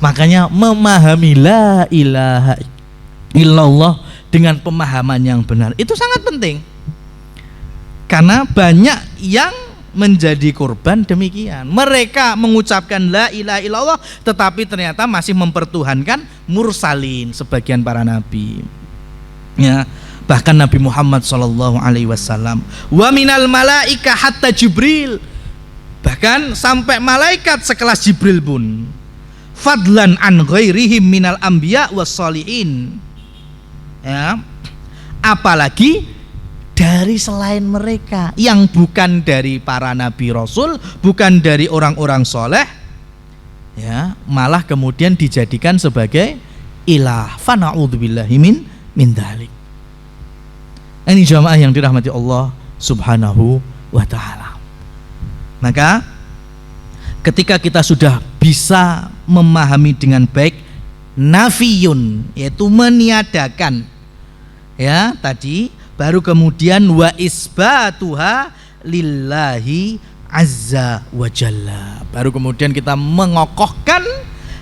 Makanya memahami la ilaha illallah dengan pemahaman yang benar itu sangat penting, karena banyak yang menjadi korban demikian. Mereka mengucapkan la ilaha illallah tetapi ternyata masih mempertuhankan mursalin, sebagian para nabi ya, bahkan Nabi Muhammad SAW. Wa minal malaika hatta Jibril, bahkan sampai malaikat sekelas Jibril pun fadlan an ghairihim minal anbiya was sholihin. Ya, apalagi dari selain mereka yang bukan dari para nabi rasul, bukan dari orang-orang soleh, ya malah kemudian dijadikan sebagai ilah. Fa na'udzubillahi min dzalik. Ini jamaah yang dirahmati Allah Subhanahu wa taala. Maka ketika kita sudah bisa memahami dengan baik nafiyun, yaitu meniadakan, ya tadi, baru kemudian wa isbatuha lillahi azza wa jalla, baru kemudian kita mengokohkan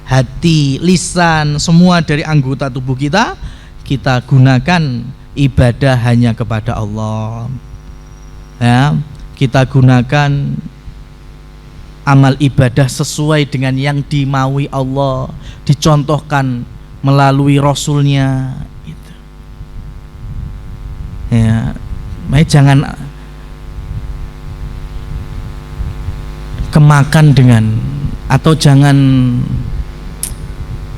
hati, lisan, semua dari anggota tubuh kita gunakan ibadah hanya kepada Allah. Ya, kita gunakan amal ibadah sesuai dengan yang dimaui Allah, dicontohkan melalui Rasulnya gitu. Ya, jangan kemakan dengan atau jangan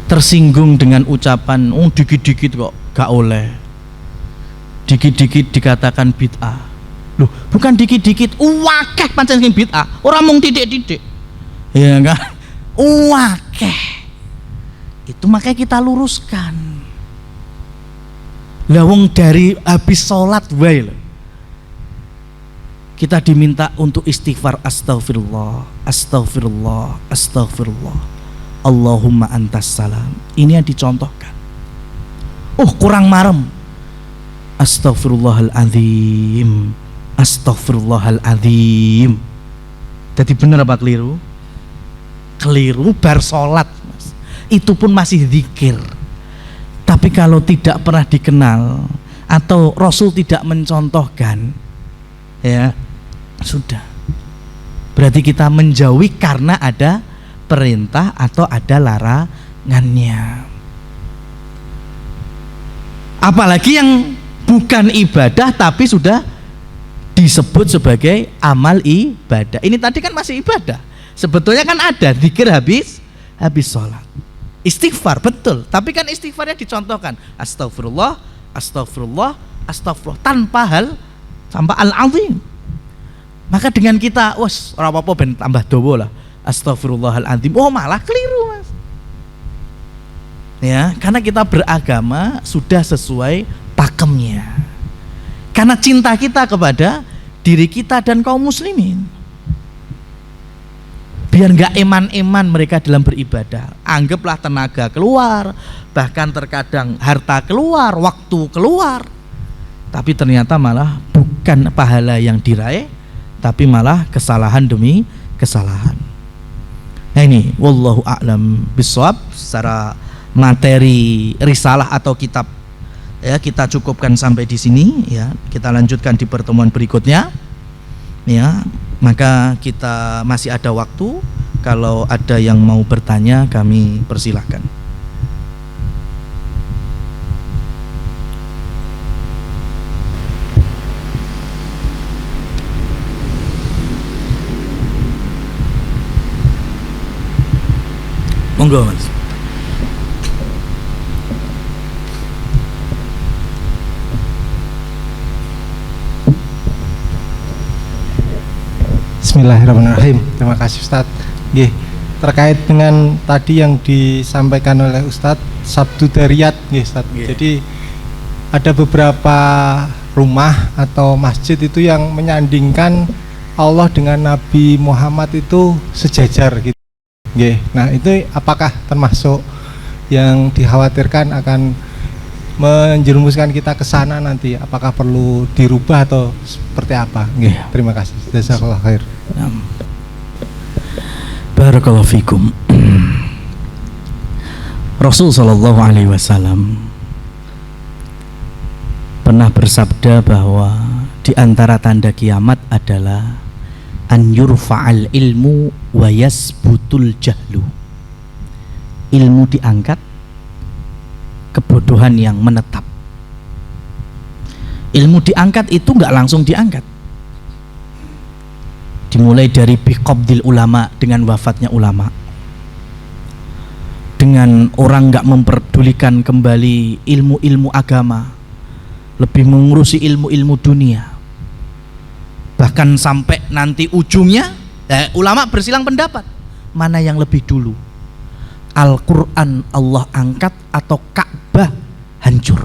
tersinggung dengan ucapan dikit-dikit kok gak oleh, dikit-dikit dikatakan bid'ah. Loh, bukan dikit-dikit, wakeh pancen sing bid'ah, ora mung titik-titik. Ya kan? Wakeh. Itu makanya kita luruskan. Lah wong dari habis sholat wae lho, kita diminta untuk istighfar, astagfirullah, astagfirullah, astagfirullah, Allahumma antas salam. Ini yang dicontohkan. Kurang marem, astagfirullahaladzim, astagfirullahaladzim. Jadi bener apa keliru? Keliru bar sholat, Mas. Itu pun masih zikir. Tapi kalau tidak pernah dikenal atau Rasul tidak mencontohkan, ya sudah, berarti kita menjauhi karena ada perintah atau ada larangannya. Apalagi yang bukan ibadah tapi sudah disebut sebagai amal ibadah. Ini tadi kan masih ibadah. Sebetulnya kan ada zikir habis sholat, istighfar, betul. Tapi kan istighfarnya dicontohkan, astagfirullah, astagfirullah, astagfirullah, tanpa al-azim. Maka dengan kita, ora apa-apa ben tambah dawa lah, astagfirullahaladzim, malah keliru, Mas. Ya, karena kita beragama sudah sesuai pakemnya. Karena cinta kita kepada diri kita dan kaum muslimin. Biar nggak eman-eman mereka dalam beribadah. Anggaplah tenaga keluar, bahkan terkadang harta keluar, waktu keluar, tapi ternyata malah bukan pahala yang diraih, tapi malah kesalahan demi kesalahan. Nah ini wallahu a'lam bishawab. Secara materi risalah atau kitab ya kita cukupkan sampai di sini ya. Kita lanjutkan di pertemuan berikutnya. Ya, maka kita masih ada waktu. Kalau ada yang mau bertanya kami persilahkan. Monggo, Mas. Bismillahirrahmanirrahim. Terima kasih Ustadz. Nggih, terkait dengan tadi yang disampaikan oleh Ustadz Sabtu Dariyat, nggih Ustadz. Jadi ada beberapa rumah atau masjid itu yang menyandingkan Allah dengan Nabi Muhammad itu sejajar gitu. Nah itu apakah termasuk yang dikhawatirkan akan menjerumuskan kita ke sana nanti? Apakah perlu dirubah atau seperti apa? Terima kasih. Jazakallah khair. Barakallahu fikum. Rasul sallallahu alaihi wasallam pernah bersabda bahwa di antara tanda kiamat adalah an yurfa'al ilmu wa yasbutul jahlu. Ilmu diangkat, kebodohan yang menetap. Ilmu diangkat itu nggak langsung diangkat. Dimulai dari biqabdil ulama, dengan wafatnya ulama, dengan orang nggak memperdulikan kembali ilmu-ilmu agama, lebih mengurusi ilmu-ilmu dunia. Bahkan sampai nanti ujungnya ulama bersilang pendapat mana yang lebih dulu, Al-Quran Allah angkat atau Ka'bah hancur.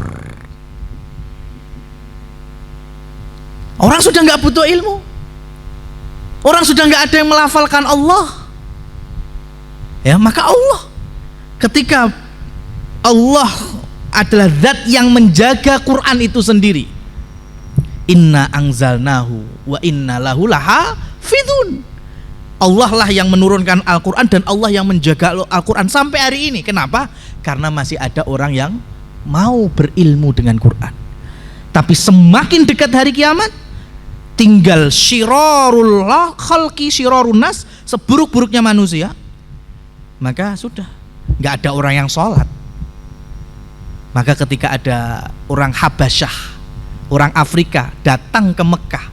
Orang sudah nggak butuh ilmu, orang sudah nggak ada yang melafalkan Allah. Ya, maka Allah, ketika Allah adalah zat yang menjaga Quran itu sendiri, inna anzalnahu wa inna lahu lahafidhun. Allah lah yang menurunkan Al-Quran dan Allah yang menjaga Al-Quran sampai hari ini. Kenapa? Karena masih ada orang yang mau berilmu dengan Quran. Tapi semakin dekat hari kiamat, tinggal syirarul khalqi syirarun nas, seburuk-buruknya manusia, maka sudah nggak ada orang yang sholat. Maka ketika ada orang Habasyah, orang Afrika datang ke Mekah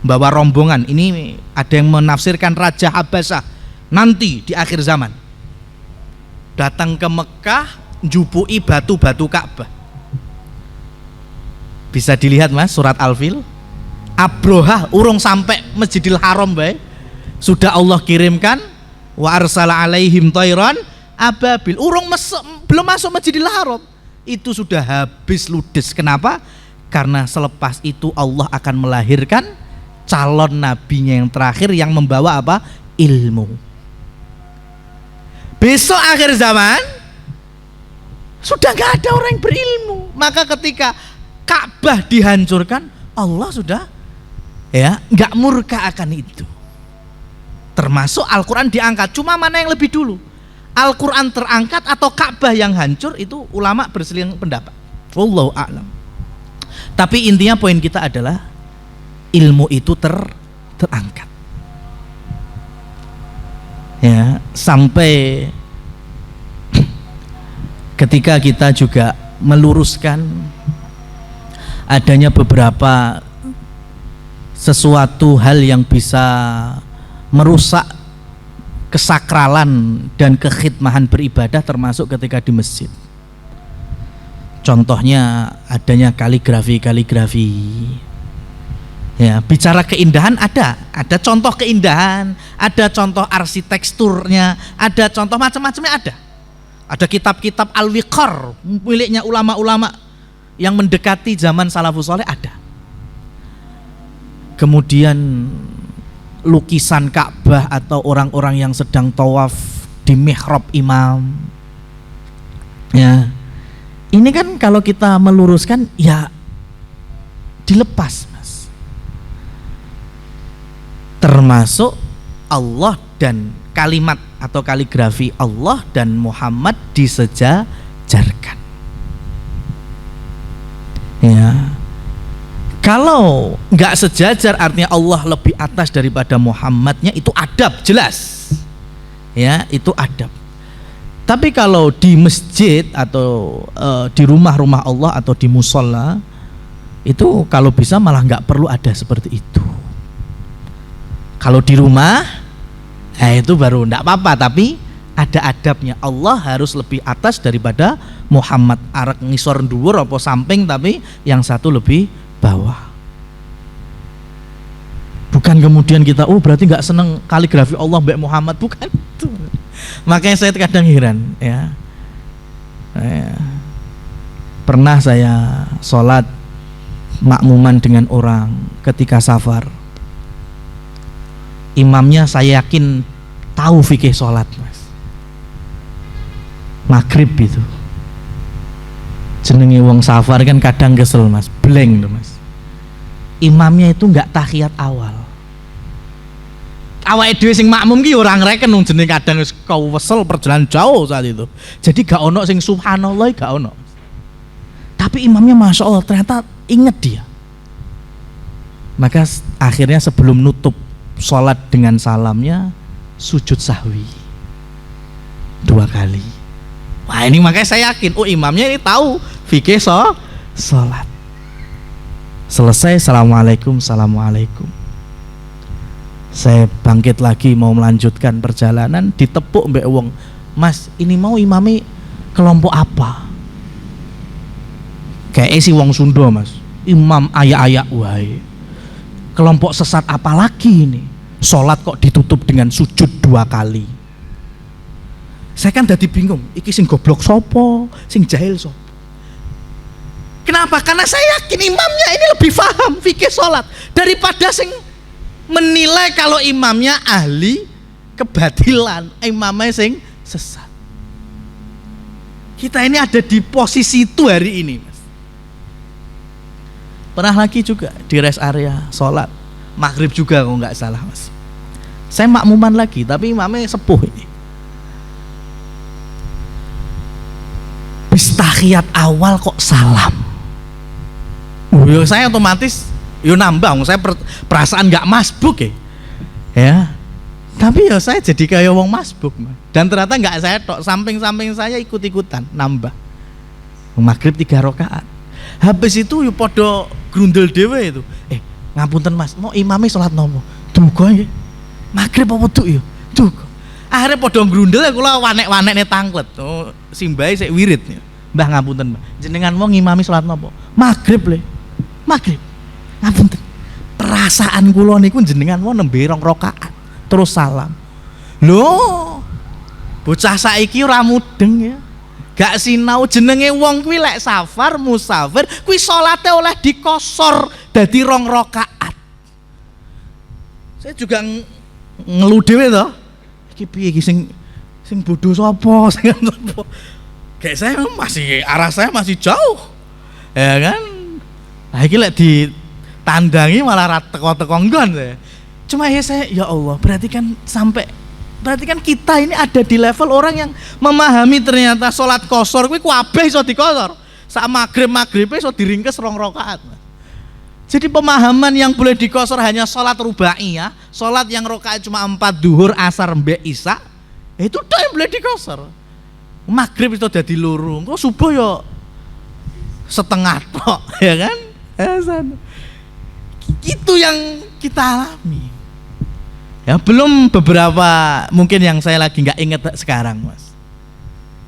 bawa rombongan, ini ada yang menafsirkan Raja Habasyah nanti di akhir zaman, datang ke Mekah njupui batu-batu Ka'bah. Bisa dilihat Mas surat Al-Fil. Abroha urung sampai Masjidil Haram bae sudah Allah kirimkan wa arsala alaihim tayran ababil. Belum masuk Masjidil Haram itu sudah habis ludes. Kenapa? Karena selepas itu Allah akan melahirkan calon nabinya yang terakhir yang membawa apa? Ilmu. Besok akhir zaman sudah gak ada orang yang berilmu. Maka ketika Ka'bah dihancurkan, Allah sudah gak murka akan itu. Termasuk Al-Quran diangkat. Cuma mana yang lebih dulu, Al-Quran terangkat atau Ka'bah yang hancur? Itu ulama berselisih pendapat. Wallahu a'lam. Tapi intinya poin kita adalah ilmu itu terangkat. Ya, sampai ketika kita juga meluruskan adanya beberapa sesuatu hal yang bisa merusak kesakralan dan kekhidmahan beribadah, termasuk ketika di masjid. Contohnya adanya kaligrafi. Ya, bicara keindahan ada contoh keindahan, ada contoh arsitekturnya, ada contoh macam-macamnya ada. Ada kitab-kitab al-wiqar miliknya ulama-ulama yang mendekati zaman salafus saleh ada. Kemudian lukisan Ka'bah atau orang-orang yang sedang tawaf di mihrab imam. Ya. Ini kan kalau kita meluruskan ya dilepas, Mas. Termasuk Allah dan kalimat atau kaligrafi Allah dan Muhammad disejajarkan. Ya. Kalau nggak sejajar artinya Allah lebih atas daripada Muhammadnya, itu adab jelas. Ya, itu adab. Tapi kalau di masjid atau di rumah-rumah Allah atau di musola, itu kalau bisa malah nggak perlu ada seperti itu. Kalau di rumah, itu baru nggak apa-apa, tapi ada adabnya. Allah harus lebih atas daripada Muhammad. Arek ngisor dhuwur apa samping, tapi yang satu lebih bawah. Bukan kemudian kita berarti nggak seneng kaligrafi Allah mbak Muhammad, bukan itu. Makanya saya kadang heran ya. Pernah saya sholat makmuman dengan orang ketika safar. Imamnya saya yakin tahu fikih sholat, Mas. Maghrib itu. Jenenge wong safar kan kadang kesel, Mas, blank tuh, Mas. Imamnya itu nggak tahiyat awal. Awake dhewe sing makmum ki ora ngreken wong jenenge kadang wis kewesel perjalanan jauh saat itu. Jadi gak ono sing subhanallah, gak ono. Tapi imamnya masya Allah ternyata inget dia. Maka akhirnya sebelum nutup sholat dengan salamnya sujud sahwi 2 kali. Wah, ini makanya saya yakin imamnya ini tahu fikih sholat. Selesai assalamualaikum. Saya bangkit lagi mau melanjutkan perjalanan, ditepuk mbak wong, Mas ini mau imami kelompok apa? Kayak si wong Sunda, Mas, imam ayak-ayak, wae kelompok sesat apa lagi ini? Sholat kok ditutup dengan sujud 2 kali. Saya kan jadi bingung, iki sing goblok sopo, sing jahil sopo. Kenapa? Karena saya yakin imamnya ini lebih paham fikih sholat daripada sing menilai kalau imamnya ahli kebatilan, imamnya sing sesat. Kita ini ada di posisi itu hari ini, Mas. Pernah lagi juga di rest area sholat maghrib juga kalau nggak salah, Mas. Saya makmuman lagi, tapi imamnya sepuh ini. Bis tahiyat awal kok salam. Saya otomatis nambah, saya perasaan nggak masbuk ya. Tapi saya jadi kayak wong masbuk, dan ternyata nggak saya tok, samping-samping saya ikut-ikutan nambah. Maghrib 3 rakaat. Habis itu podo grundel dewe itu. Ngapunten Mas, mau imamnya sholat nopo? Duga ya. Maghrib apa tuh ya? Duga. Akhirnya podo grundel kula wanek-wanekne tanglet. Oh, simbahe sik wirid. Mbah ngapunten, Mbah. Jenengan mau ngimami sholat nopo? Maghrib le. Maghrib. Ngapunten. Perasaan kula niku jenengan mau nembe 2 rakaat terus salam. Loh. Bocah saiki ora mudeng ya. Gak sinau, jenenge wong kuwi lek safar musafir kuwi salate oleh dikosor dadi 2 rakaat. Saya juga ngeluh dhewe to. Iki piye iki sing bodoh sapa? Sing sapa? Kayak saya arah saya masih jauh, ya kan? Nah, ini lek ditandangi malah teko-teko nggon saya. Cuma ya Allah, berarti kan kita ini ada di level orang yang memahami ternyata sholat kosor, kuwi kabeh iso dikosor. Sak maghrib iso diringkes 2 rakaat. Jadi pemahaman yang boleh dikosor hanya sholat rubaiyah, sholat yang rakaat cuma 4 duhur, asar, mbek isya, itu udah yang boleh dikosor. Maghrib itu jadi 2, kok subuh yo setengah tok, ya kan? Itu yang kita alami. Ya, belum beberapa mungkin yang saya lagi nggak ingat sekarang, Mas.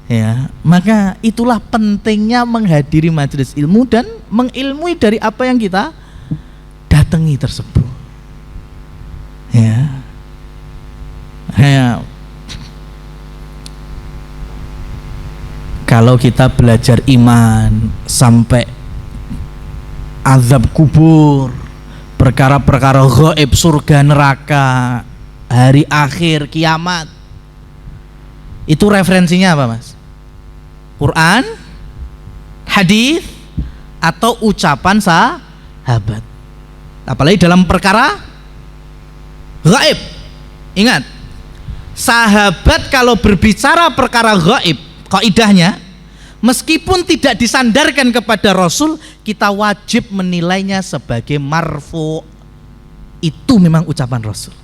Ya, maka itulah pentingnya menghadiri majelis ilmu dan mengilmui dari apa yang kita datangi tersebut. Ya. Kalau kita belajar iman sampai azab kubur, perkara-perkara gaib, surga neraka, hari akhir, kiamat, itu referensinya apa, Mas? Quran, hadis, atau ucapan sahabat. Apalagi dalam perkara gaib. Ingat, sahabat kalau berbicara perkara gaib, kaidahnya meskipun tidak disandarkan kepada Rasul, kita wajib menilainya sebagai marfu. Itu memang ucapan Rasul.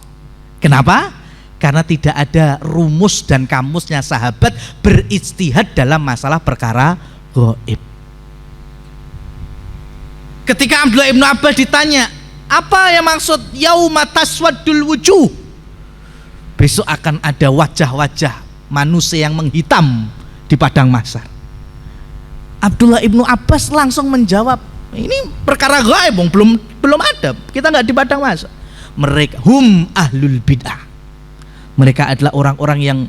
Kenapa? Karena tidak ada rumus dan kamusnya sahabat berijtihad dalam masalah perkara gaib. Ketika Abdullah ibnu Abbas ditanya, apa yang maksud yauma taswaddul wujuh? Besok akan ada wajah-wajah manusia yang menghitam di padang mahsyar. Abdullah ibnu Abbas langsung menjawab, ini perkara gaib, belum ada, kita nggak di padang mahsyar. Mereka hum ahlul bid'ah. Mereka adalah orang-orang yang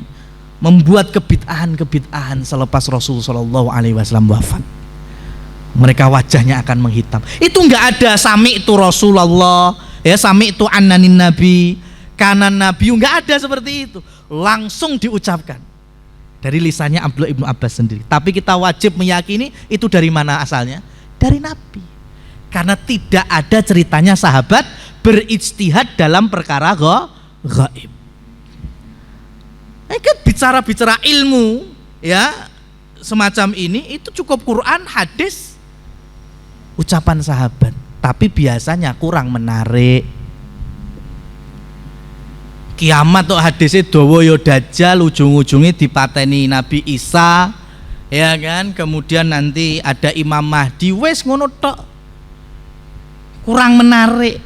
membuat kebid'ahan selepas Rasul Shallallahu Alaihi Wasallam wafat. Mereka wajahnya akan menghitam. Itu nggak ada sami itu Rasulullah, ya sami itu ananin Nabi, kanan Nabi, nggak ada seperti itu. Langsung diucapkan dari lisannya Abdullah ibnu Abbas sendiri. Tapi kita wajib meyakini itu dari mana asalnya? Dari Nabi. Karena tidak ada ceritanya sahabat berijtihad dalam perkara gaib. Kan bicara ilmu ya semacam ini itu cukup Quran, hadis, ucapan sahabat. Tapi biasanya kurang menarik. Kiamat tuh hadisnya dawa yo dajjal, ujung-ujungnya dipateni Nabi Isa, ya kan? Kemudian nanti ada Imam Mahdi, wes ngono tok. Kurang menarik.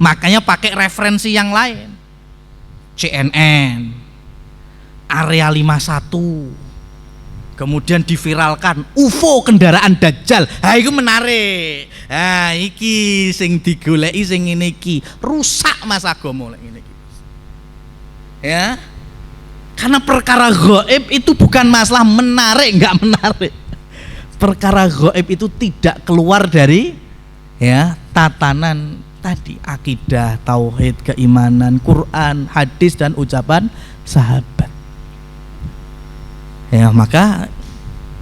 Makanya pakai referensi yang lain. CNN, Area 51. Kemudian diviralkan UFO kendaraan Dajjal. Itu menarik. Iki sing digoleki sing ngene iki rusak mas agama lek ngene iki. Ya. Karena perkara gaib itu bukan masalah menarik enggak menarik. Perkara gaib itu tidak keluar dari ya tatanan tadi, akidah, tauhid, keimanan, Quran, hadis dan ucapan sahabat. Ya, maka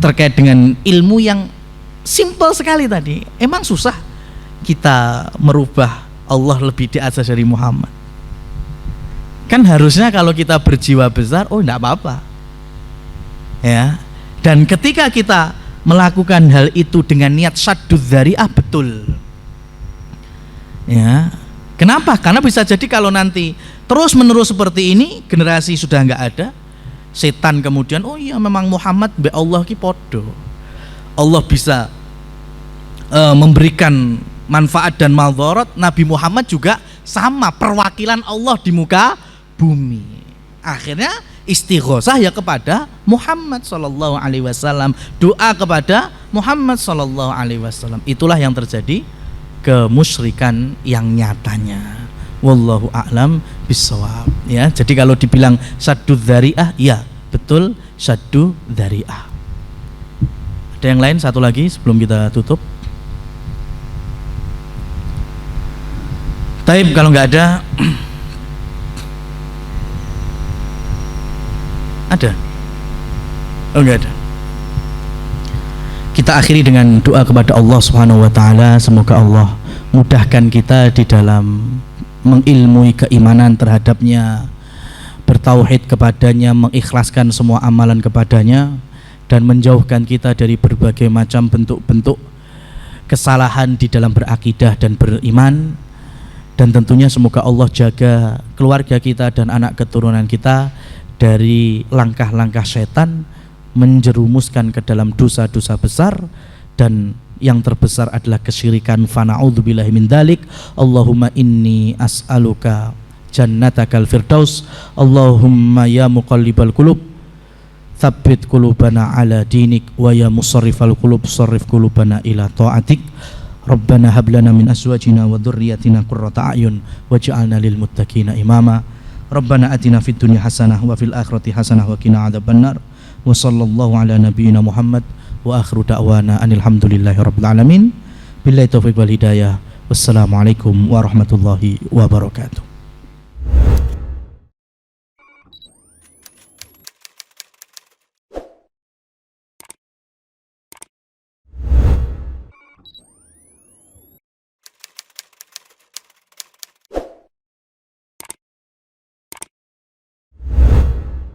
terkait dengan ilmu yang simple sekali tadi, emang susah kita merubah Allah lebih di atas dari Muhammad. Kan harusnya kalau kita berjiwa besar, oh enggak apa-apa. Ya. Dan ketika kita melakukan hal itu dengan niat saddud dzari'ah, betul. Ya. Kenapa? Karena bisa jadi kalau nanti terus menerus seperti ini, generasi sudah enggak ada, setan kemudian, oh iya memang Muhammad be Allah ki podo. Allah bisa memberikan manfaat dan madharat, Nabi Muhammad juga sama, perwakilan Allah di muka bumi. Akhirnya istighosah ya kepada Muhammad sallallahu alaihi wasallam, doa kepada Muhammad sallallahu alaihi wasallam. Itulah yang terjadi kemusyrikan yang nyatanya. Wallahu a'lam bissawab. Ya, jadi kalau dibilang saddud dzari'ah, ya betul, saddud dzari'ah. Ada yang lain satu lagi sebelum kita tutup? Taib, kalau nggak ada, ada? Oh, nggak ada. Kita akhiri dengan doa kepada Allah Subhanahu wa taala, semoga Allah mudahkan kita di dalam mengilmui keimanan terhadapnya, bertauhid kepadanya, mengikhlaskan semua amalan kepadanya, dan menjauhkan kita dari berbagai macam bentuk-bentuk kesalahan di dalam berakidah dan beriman. Dan tentunya semoga Allah jaga keluarga kita dan anak keturunan kita dari langkah-langkah setan menjerumuskan ke dalam dosa-dosa besar, dan yang terbesar adalah kesyirikan. Fa na'udzubillahi min dzalik. Allahumma inni as'aluka jannatakal firdaus. Allahumma ya muqallibal qulub tsabbit qulubana ala dinik, wa ya musarrifal qulub sarrif qulubana ila ta'atik. Rabbana hab lana min azwajina wa dzurriyyatina qurrata a'yun waj'alna lil muttaqina imama. Rabbana atina fid dunya hasanah wa fil akhirati hasanah wa qina adzabannar. Wa sallallahu ala nabiyyina Muhammad wa akhiru da'wana anil hamdulillahi rabbil alamin. Billahi taufiq wal hidayah. Wassalamualaikum warahmatullahi wabarakatuh.